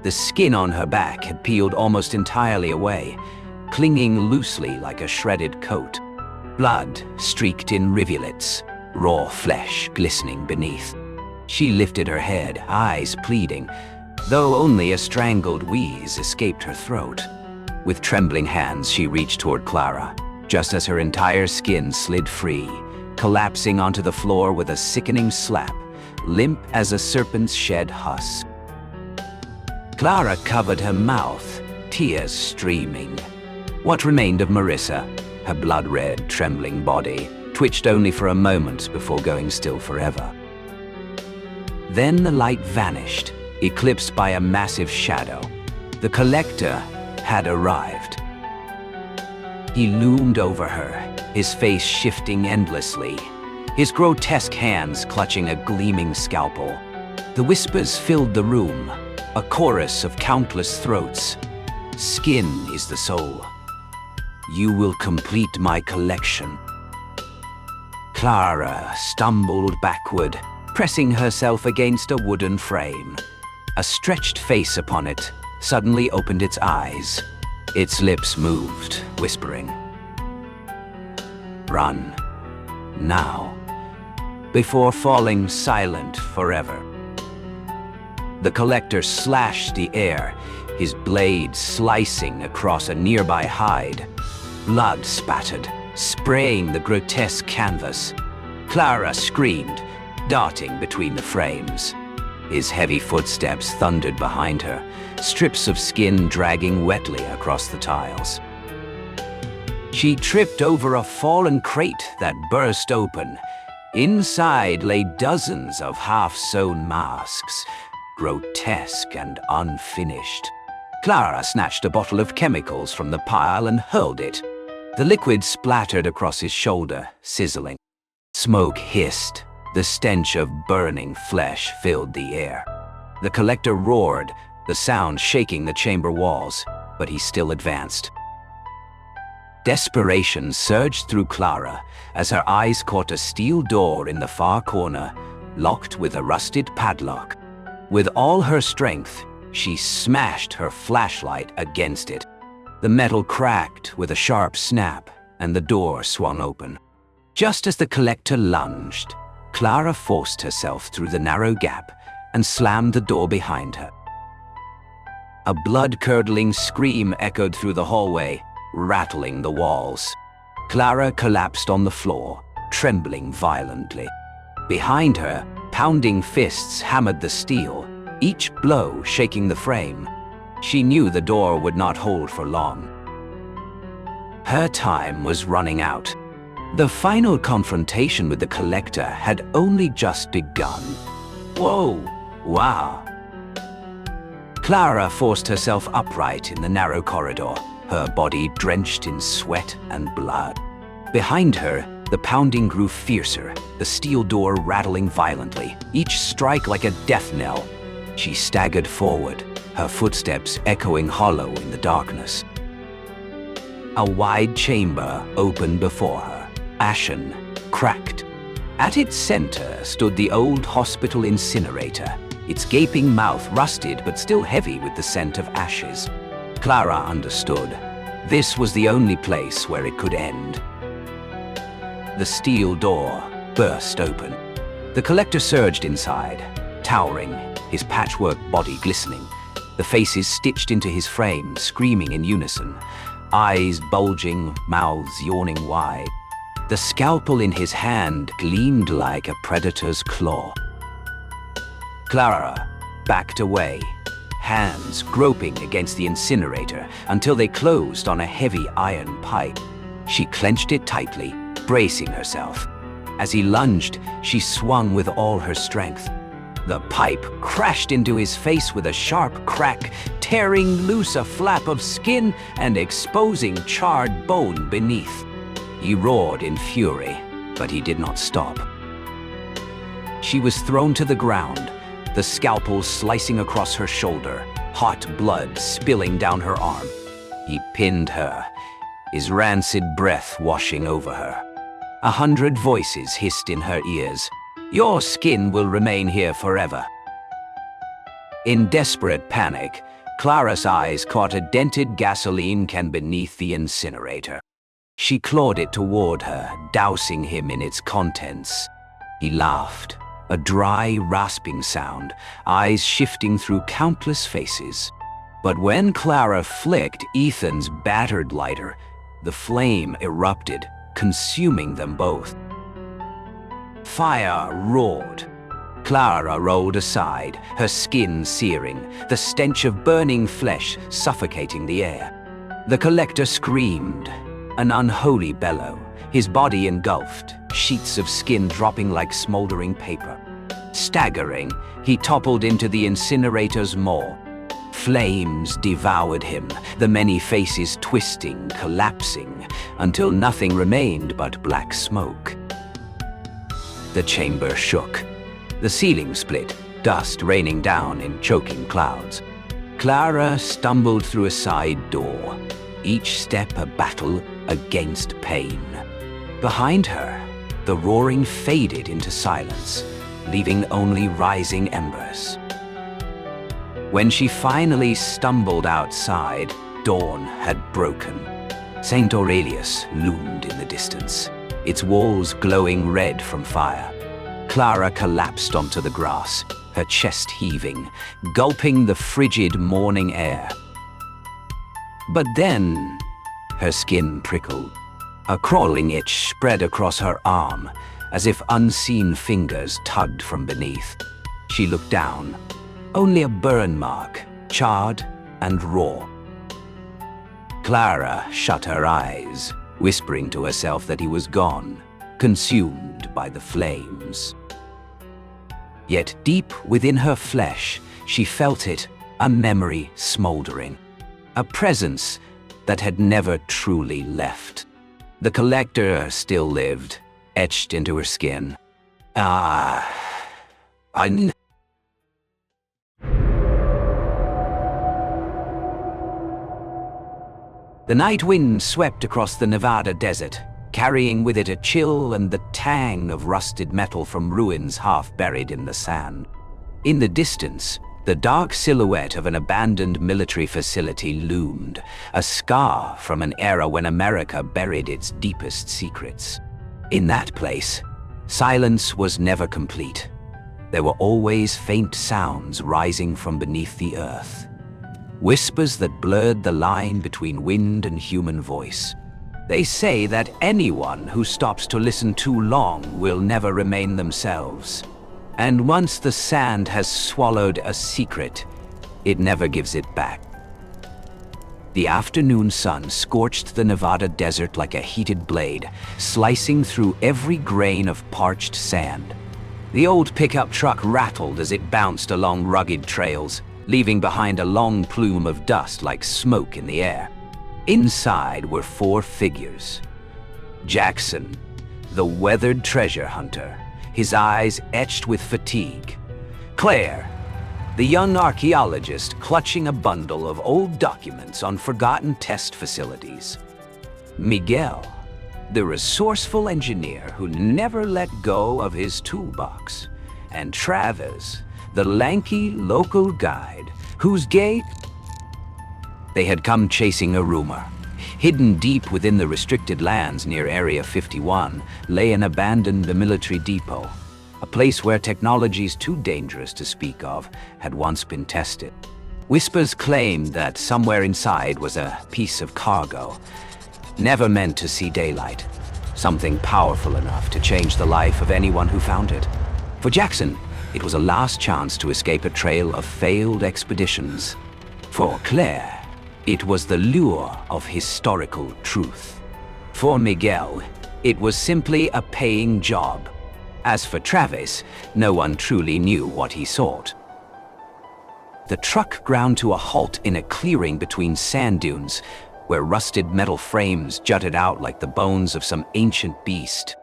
The skin on her back had peeled almost entirely away, clinging loosely like a shredded coat. Blood streaked in rivulets, raw flesh glistening beneath. She lifted her head, eyes pleading, though only a strangled wheeze escaped her throat. With trembling hands, she reached toward Clara, just as her entire skin slid free, collapsing onto the floor with a sickening slap, limp as a serpent's shed husk. Clara covered her mouth, tears streaming. What remained of Marissa, her blood-red, trembling body, twitched only for a moment before going still forever. Then the light vanished, eclipsed by a massive shadow. The collector had arrived. He loomed over her, his face shifting endlessly, his grotesque hands clutching a gleaming scalpel. The whispers filled the room, a chorus of countless throats. Skin is the soul. You will complete my collection. Clara stumbled backward, pressing herself against a wooden frame. A stretched face upon it suddenly opened its eyes. Its lips moved, whispering, "Run, now, before falling silent forever." The collector slashed the air, his blade slicing across a nearby hide. Blood spattered, spraying the grotesque canvas. Clara screamed, darting between the frames. His heavy footsteps thundered behind her, strips of skin dragging wetly across the tiles. She tripped over a fallen crate that burst open. Inside lay dozens of half-sewn masks, grotesque and unfinished. Clara snatched a bottle of chemicals from the pile and hurled it. The liquid splattered across his shoulder, sizzling. Smoke hissed. The stench of burning flesh filled the air. The collector roared, the sound shaking the chamber walls, but he still advanced. Desperation surged through Clara as her eyes caught a steel door in the far corner, locked with a rusted padlock. With all her strength, she smashed her flashlight against it. The metal cracked with a sharp snap, and the door swung open. Just as the collector lunged, Clara forced herself through the narrow gap and slammed the door behind her. A blood-curdling scream echoed through the hallway, rattling the walls. Clara collapsed on the floor, trembling violently. Behind her, pounding fists hammered the steel, each blow shaking the frame. She knew the door would not hold for long. Her time was running out. The final confrontation with the collector had only just begun. Whoa! Wow! Clara forced herself upright in the narrow corridor, her body drenched in sweat and blood. Behind her, the pounding grew fiercer, the steel door rattling violently, each strike like a death knell. She staggered forward, her footsteps echoing hollow in the darkness. A wide chamber opened before her, ashen, cracked. At its center stood the old hospital incinerator, its gaping mouth rusted but still heavy with the scent of ashes. Clara understood. This was the only place where it could end. The steel door burst open. The collector surged inside, towering, his patchwork body glistening, the faces stitched into his frame, screaming in unison, eyes bulging, mouths yawning wide. The scalpel in his hand gleamed like a predator's claw. Clara backed away, hands groping against the incinerator until they closed on a heavy iron pipe. She clenched it tightly, bracing herself. As he lunged, she swung with all her strength. The pipe crashed into his face with a sharp crack, tearing loose a flap of skin and exposing charred bone beneath. He roared in fury, but he did not stop. She was thrown to the ground, the scalpel slicing across her shoulder, hot blood spilling down her arm. He pinned her, his rancid breath washing over her. 100 voices hissed in her ears. Your skin will remain here forever. In desperate panic, Clara's eyes caught a dented gasoline can beneath the incinerator. She clawed it toward her, dousing him in its contents. He laughed, a dry, rasping sound, eyes shifting through countless faces. But when Clara flicked Ethan's battered lighter, the flame erupted, consuming them both. Fire roared. Clara rolled aside, her skin searing, the stench of burning flesh suffocating the air. The collector screamed, an unholy bellow, his body engulfed, sheets of skin dropping like smoldering paper. Staggering, he toppled into the incinerator's maw. Flames devoured him, the many faces twisting, collapsing, until nothing remained but black smoke. The chamber shook. The ceiling split, dust raining down in choking clouds. Clara stumbled through a side door, each step a battle against pain. Behind her, the roaring faded into silence, leaving only rising embers. When she finally stumbled outside, dawn had broken. St. Aurelius loomed in the distance, its walls glowing red from fire. Clara collapsed onto the grass, her chest heaving, gulping the frigid morning air. But then, her skin prickled. A crawling itch spread across her arm, as if unseen fingers tugged from beneath. She looked down. Only a burn mark, charred and raw. Clara shut her eyes, whispering to herself that he was gone, consumed by the flames. Yet deep within her flesh, she felt it, a memory smoldering, a presence that had never truly left. The collector still lived, etched into her skin. The night wind swept across the Nevada desert, carrying with it a chill and the tang of rusted metal from ruins half buried in the sand. In the distance, the dark silhouette of an abandoned military facility loomed, a scar from an era when America buried its deepest secrets. In that place, silence was never complete. There were always faint sounds rising from beneath the earth. Whispers that blurred the line between wind and human voice. They say that anyone who stops to listen too long will never remain themselves. And once the sand has swallowed a secret, it never gives it back. The afternoon sun scorched the Nevada desert like a heated blade, slicing through every grain of parched sand. The old pickup truck rattled as it bounced along rugged trails, leaving behind a long plume of dust like smoke in the air. Inside were 4 figures. Jackson, the weathered treasure hunter, his eyes etched with fatigue. Claire, the young archaeologist clutching a bundle of old documents on forgotten test facilities. Miguel, the resourceful engineer who never let go of his toolbox. And Travis, the lanky local guide whose gait... They had come chasing a rumor. Hidden deep within the restricted lands near Area 51 lay an abandoned military depot, a place where technologies too dangerous to speak of had once been tested. Whispers claimed that somewhere inside was a piece of cargo, never meant to see daylight, something powerful enough to change the life of anyone who found it. For Jackson, it was a last chance to escape a trail of failed expeditions. For Claire, it was the lure of historical truth. For Miguel, it was simply a paying job. As for Travis, no one truly knew what he sought. The truck ground to a halt in a clearing between sand dunes, where rusted metal frames jutted out like the bones of some ancient beast.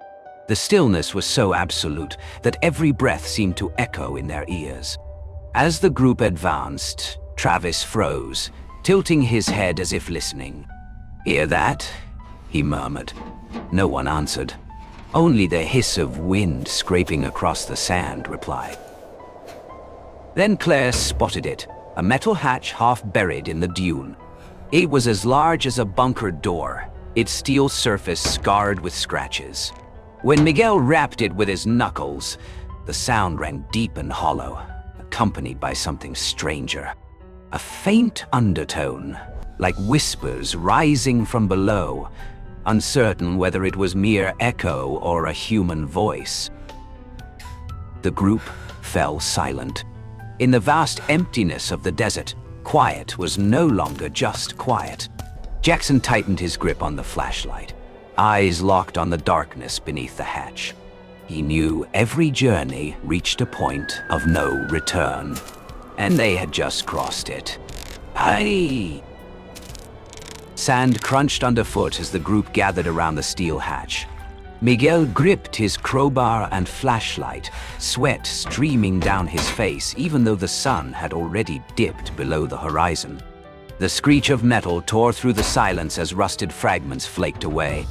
The stillness was so absolute that every breath seemed to echo in their ears. As the group advanced, Travis froze, tilting his head as if listening. "Hear that?" he murmured. No one answered. Only the hiss of wind scraping across the sand replied. Then Claire spotted it, a metal hatch half buried in the dune. It was as large as a bunker door, its steel surface scarred with scratches. When Miguel rapped it with his knuckles, the sound rang deep and hollow, accompanied by something stranger. A faint undertone, like whispers rising from below, uncertain whether it was mere echo or a human voice. The group fell silent. In the vast emptiness of the desert, quiet was no longer just quiet. Jackson tightened his grip on the flashlight, eyes locked on the darkness beneath the hatch. He knew every journey reached a point of no return, and they had just crossed it. Aye! Sand crunched underfoot as the group gathered around the steel hatch. Miguel gripped his crowbar and flashlight, sweat streaming down his face even though the sun had already dipped below the horizon. The screech of metal tore through the silence as rusted fragments flaked away.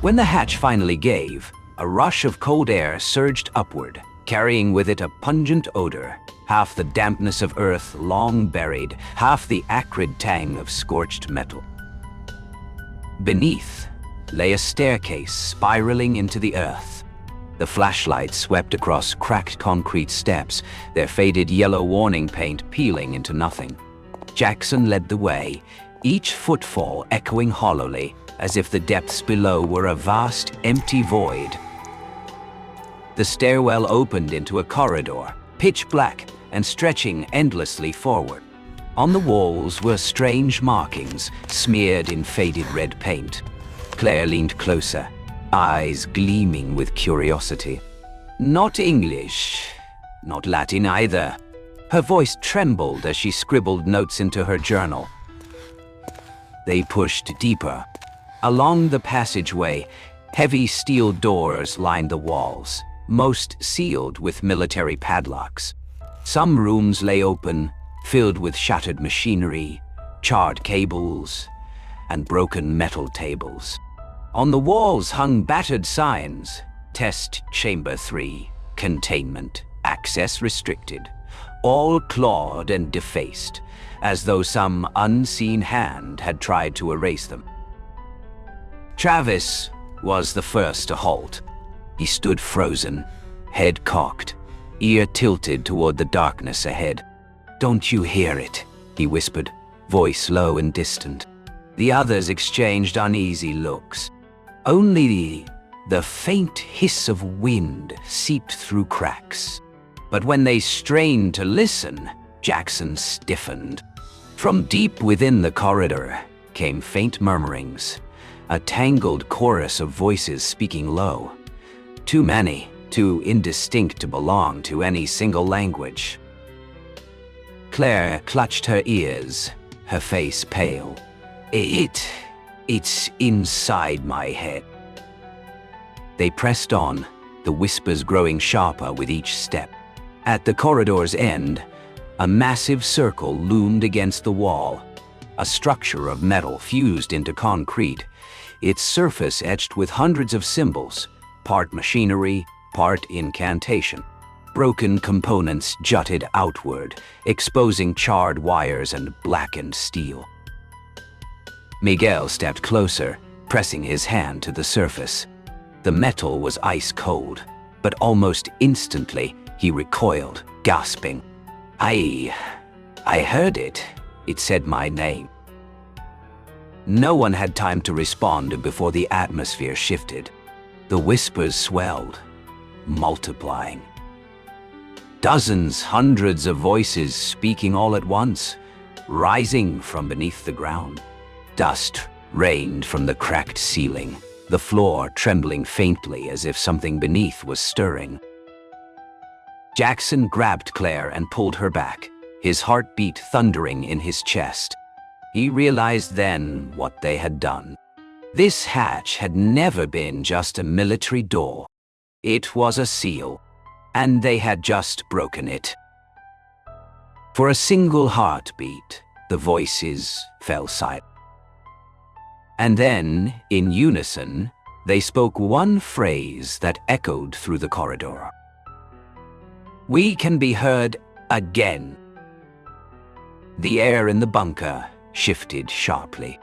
When the hatch finally gave, a rush of cold air surged upward, carrying with it a pungent odor, half the dampness of earth long buried, half the acrid tang of scorched metal. Beneath lay a staircase spiraling into the earth. The flashlight swept across cracked concrete steps, their faded yellow warning paint peeling into nothing. Jackson led the way, each footfall echoing hollowly, as if the depths below were a vast, empty void. The stairwell opened into a corridor, pitch black and stretching endlessly forward. On the walls were strange markings, smeared in faded red paint. Claire leaned closer, eyes gleaming with curiosity. Not English, not Latin either. Her voice trembled as she scribbled notes into her journal. They pushed deeper. Along the passageway, heavy steel doors lined the walls, most sealed with military padlocks. Some rooms lay open, filled with shattered machinery, charred cables, and broken metal tables. On the walls hung battered signs: Test Chamber 3, Containment, Access Restricted, all clawed and defaced, as though some unseen hand had tried to erase them. Travis was the first to halt. He stood frozen, head cocked, ear tilted toward the darkness ahead. "Don't you hear it?" he whispered, voice low and distant. The others exchanged uneasy looks. Only the faint hiss of wind seeped through cracks. But when they strained to listen, Jackson stiffened. From deep within the corridor came faint murmurings, a tangled chorus of voices speaking low. Too many, too indistinct to belong to any single language. Claire clutched her ears, her face pale. It's inside my head." They pressed on, the whispers growing sharper with each step. At the corridor's end, a massive circle loomed against the wall, a structure of metal fused into concrete, its surface etched with hundreds of symbols, part machinery, part incantation. Broken components jutted outward, exposing charred wires and blackened steel. Miguel stepped closer, pressing his hand to the surface. The metal was ice cold, but almost instantly he recoiled, gasping. I heard it. It said my name. No one had time to respond before the atmosphere shifted. The whispers swelled, multiplying. Dozens, hundreds of voices speaking all at once, rising from beneath the ground. Dust rained from the cracked ceiling, the floor trembling faintly as if something beneath was stirring. Jackson grabbed Claire and pulled her back, his heartbeat thundering in his chest. He realized then what they had done. This hatch had never been just a military door. It was a seal, and they had just broken it. For a single heartbeat, the voices fell silent. And then, in unison, they spoke one phrase that echoed through the corridor. "We can be heard again." The air in the bunker shifted sharply.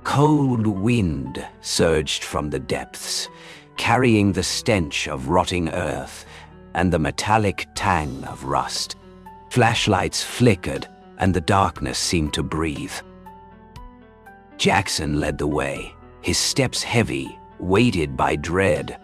Cold wind surged from the depths, carrying the stench of rotting earth and the metallic tang of rust. Flashlights flickered, and the darkness seemed to breathe. Jackson led the way, his steps heavy, weighted by dread.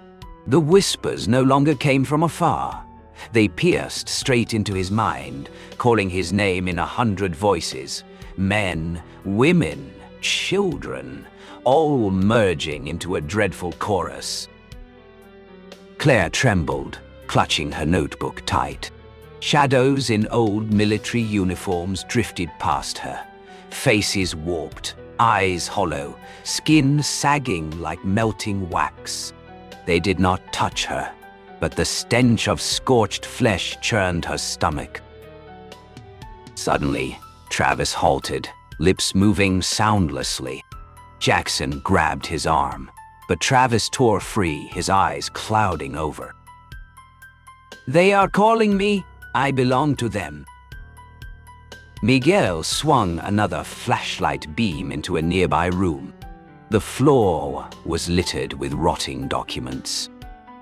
The whispers no longer came from afar. They pierced straight into his mind, calling his name in 100 voices. Men, women, children, all merging into a dreadful chorus. Claire trembled, clutching her notebook tight. Shadows in old military uniforms drifted past her, faces warped, eyes hollow, skin sagging like melting wax. They did not touch her, but the stench of scorched flesh churned her stomach. Suddenly, Travis halted, lips moving soundlessly. Jackson grabbed his arm, but Travis tore free, his eyes clouding over. "They are calling me. I belong to them." Miguel swung another flashlight beam into a nearby room. The floor was littered with rotting documents.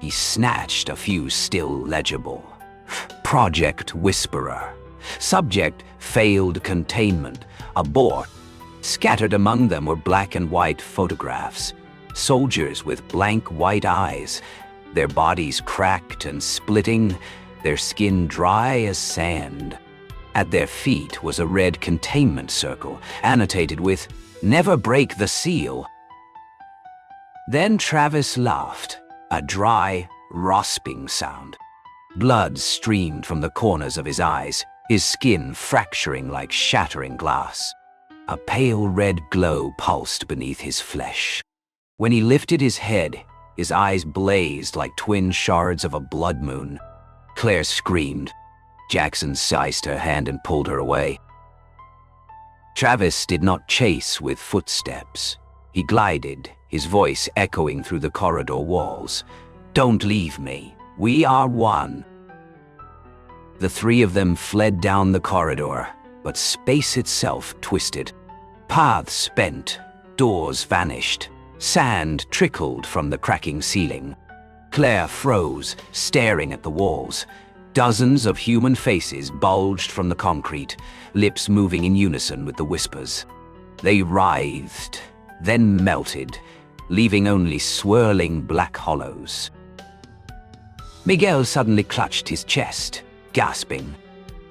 He snatched a few still legible. Project Whisperer. Subject failed containment. Abort. Scattered among them were black and white photographs. Soldiers with blank white eyes, their bodies cracked and splitting, their skin dry as sand. At their feet was a red containment circle, annotated with, "Never break the seal." Then Travis laughed, a dry, rasping sound. Blood streamed from the corners of his eyes, his skin fracturing like shattering glass. A pale red glow pulsed beneath his flesh. When he lifted his head, his eyes blazed like twin shards of a blood moon. Claire screamed. Jackson seized her hand and pulled her away. Travis did not chase with footsteps. He glided, his voice echoing through the corridor walls. "Don't leave me. We are one." The three of them fled down the corridor, but space itself twisted. Paths bent, doors vanished, sand trickled from the cracking ceiling. Claire froze, staring at the walls. Dozens of human faces bulged from the concrete, lips moving in unison with the whispers. They writhed, then melted, leaving only swirling black hollows. Miguel suddenly clutched his chest, gasping.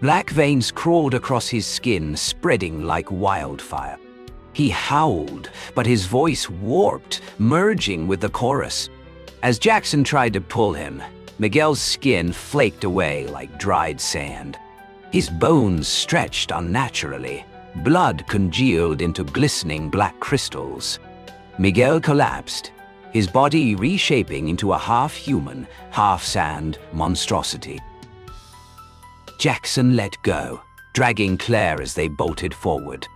Black veins crawled across his skin, spreading like wildfire. He howled, but his voice warped, merging with the chorus. As Jackson tried to pull him, Miguel's skin flaked away like dried sand. His bones stretched unnaturally. Blood congealed into glistening black crystals. Miguel collapsed, his body reshaping into a half-human, half-sand monstrosity. Jackson let go, dragging Claire as they bolted forward.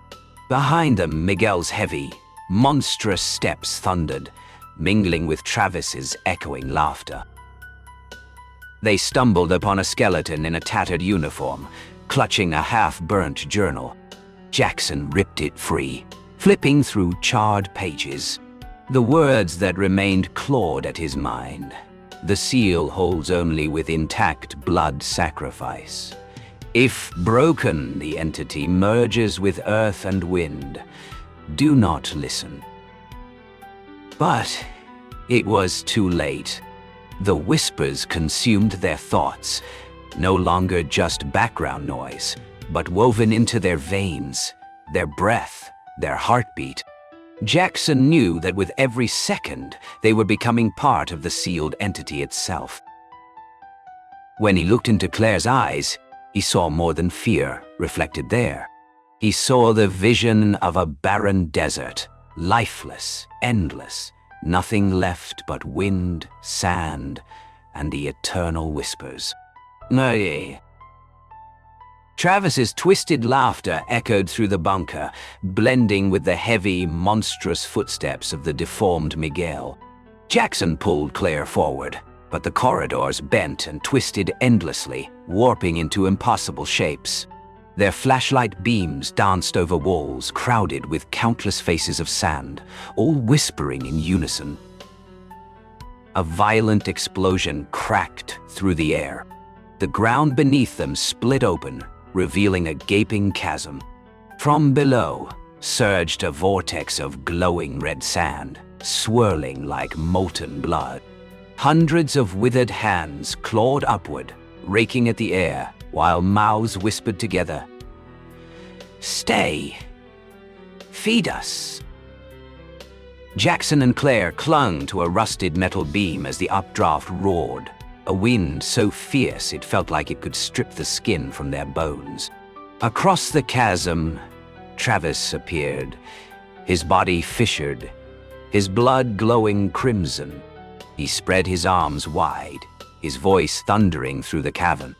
Behind them, Miguel's heavy, monstrous steps thundered, mingling with Travis's echoing laughter. They stumbled upon a skeleton in a tattered uniform, clutching a half-burnt journal. Jackson ripped it free, flipping through charred pages. The words that remained clawed at his mind. The seal holds only with intact blood sacrifice. If broken, the entity merges with earth and wind. Do not listen. But it was too late. The whispers consumed their thoughts, no longer just background noise, but woven into their veins, their breath, their heartbeat. Jackson knew that with every second, they were becoming part of the sealed entity itself. When he looked into Claire's eyes, he saw more than fear reflected there. He saw the vision of a barren desert, lifeless, endless, nothing left but wind, sand, and the eternal whispers. Nay. Travis's twisted laughter echoed through the bunker, blending with the heavy, monstrous footsteps of the deformed Miguel. Jackson pulled Claire forward, but the corridors bent and twisted endlessly, warping into impossible shapes. Their flashlight beams danced over walls crowded with countless faces of sand, all whispering in unison. A violent explosion cracked through the air. The ground beneath them split open, revealing a gaping chasm. From below surged a vortex of glowing red sand, swirling like molten blood. Hundreds of withered hands clawed upward, raking at the air, while mouths whispered together, "Stay. Feed us." Jackson and Claire clung to a rusted metal beam as the updraft roared, a wind so fierce it felt like it could strip the skin from their bones. Across the chasm, Travis appeared, his body fissured, his blood glowing crimson. He spread his arms wide, his voice thundering through the cavern.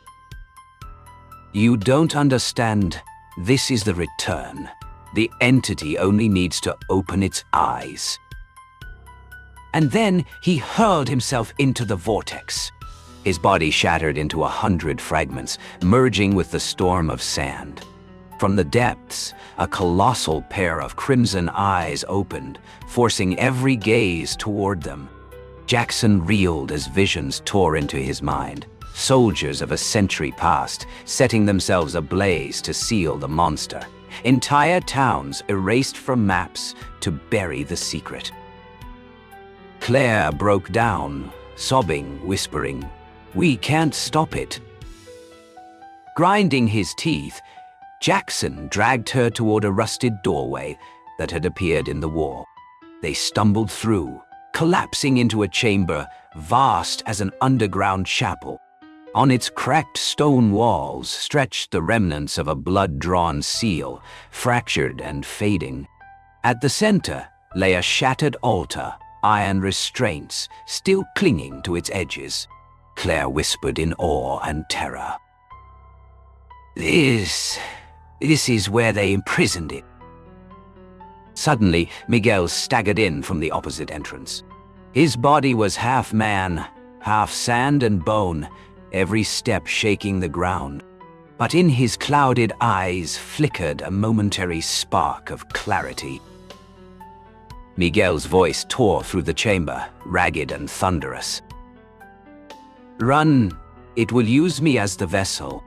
"You don't understand. This is the return. The entity only needs to open its eyes." And then he hurled himself into the vortex. His body shattered into 100 fragments, merging with the storm of sand. From the depths, a colossal pair of crimson eyes opened, forcing every gaze toward them. Jackson reeled as visions tore into his mind. Soldiers of a century past, setting themselves ablaze to seal the monster. Entire towns erased from maps to bury the secret. Claire broke down, sobbing, whispering, "We can't stop it." Grinding his teeth, Jackson dragged her toward a rusted doorway that had appeared in the wall. They stumbled through, collapsing into a chamber vast as an underground chapel. On its cracked stone walls stretched the remnants of a blood-drawn seal, fractured and fading. At the center lay a shattered altar, iron restraints still clinging to its edges. Claire whispered in awe and terror. This is where they imprisoned it." Suddenly, Miguel staggered in from the opposite entrance. His body was half man, half sand and bone, every step shaking the ground. But in his clouded eyes flickered a momentary spark of clarity. Miguel's voice tore through the chamber, ragged and thunderous. "Run, it will use me as the vessel."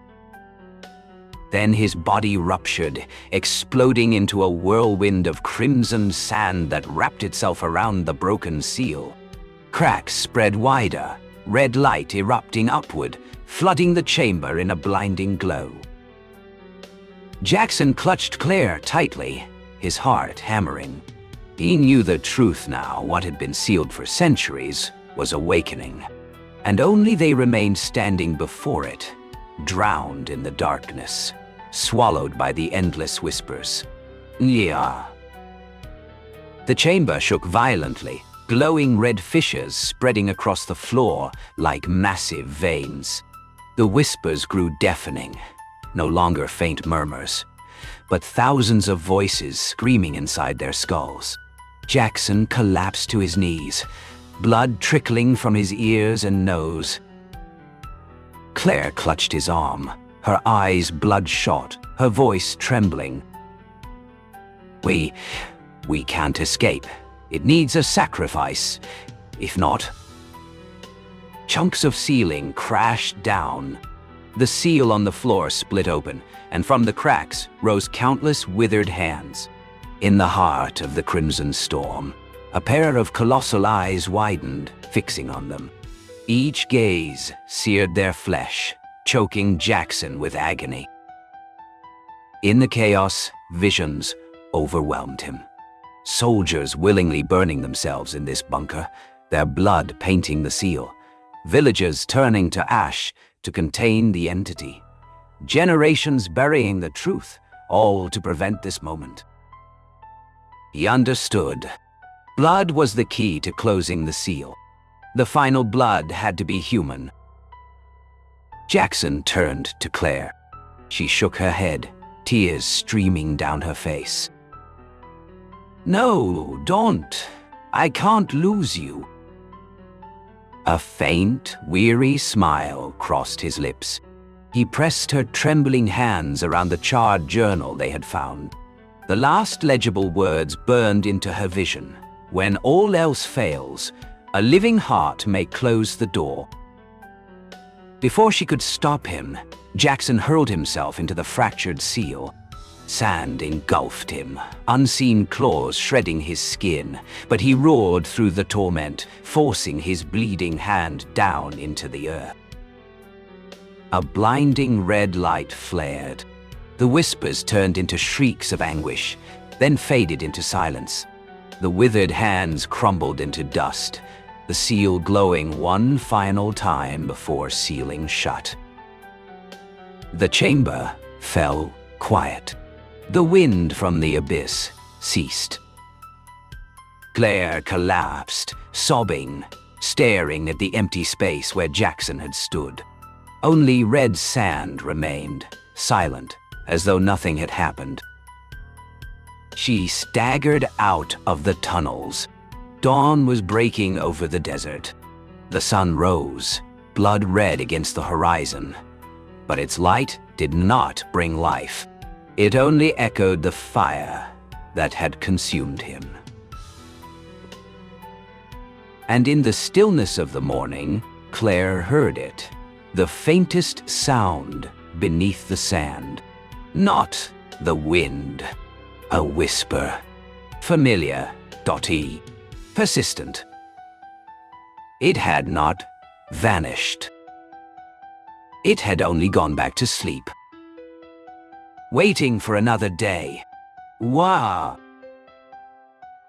Then his body ruptured, exploding into a whirlwind of crimson sand that wrapped itself around the broken seal. Cracks spread wider, red light erupting upward, flooding the chamber in a blinding glow. Jackson clutched Claire tightly, his heart hammering. He knew the truth now. What had been sealed for centuries was awakening, and only they remained standing before it, drowned in the darkness, swallowed by the endless whispers. Yeah. The chamber shook violently, glowing red fissures spreading across the floor like massive veins. The whispers grew deafening, no longer faint murmurs, but thousands of voices screaming inside their skulls. Jackson collapsed to his knees, blood trickling from his ears and nose. Claire clutched his arm, her eyes bloodshot, her voice trembling. We We can't escape. It needs a sacrifice. If not... Chunks of ceiling crashed down. The seal on the floor split open, and from the cracks rose countless withered hands. In the heart of the crimson storm, a pair of colossal eyes widened, fixing on them. Each gaze seared their flesh, choking Jackson with agony. In the chaos, visions overwhelmed him. Soldiers willingly burning themselves in this bunker, their blood painting the seal. Villagers turning to ash to contain the entity. Generations burying the truth, all to prevent this moment. He understood. Blood was the key to closing the seal. The final blood had to be human. Jackson turned to Claire. She shook her head, tears streaming down her face. "No, don't. I can't lose you." A faint, weary smile crossed his lips. He pressed her trembling hands around the charred journal they had found. The last legible words burned into her vision. When all else fails, a living heart may close the door. Before she could stop him, Jackson hurled himself into the fractured seal. Sand engulfed him, unseen claws shredding his skin, but he roared through the torment, forcing his bleeding hand down into the earth. A blinding red light flared. The whispers turned into shrieks of anguish, then faded into silence. The withered hands crumbled into dust, the seal glowing one final time before sealing shut. The chamber fell quiet. The wind from the abyss ceased. Claire collapsed, sobbing, staring at the empty space where Jackson had stood. Only red sand remained, silent, as though nothing had happened. She staggered out of the tunnels. Dawn was breaking over the desert. The sun rose, blood red against the horizon. But its light did not bring life. It only echoed the fire that had consumed him. And in the stillness of the morning, Claire heard it, the faintest sound beneath the sand. Not the wind, a whisper, familiar, dotty, persistent. It had not vanished. It had only gone back to sleep. Waiting for another day. Wah!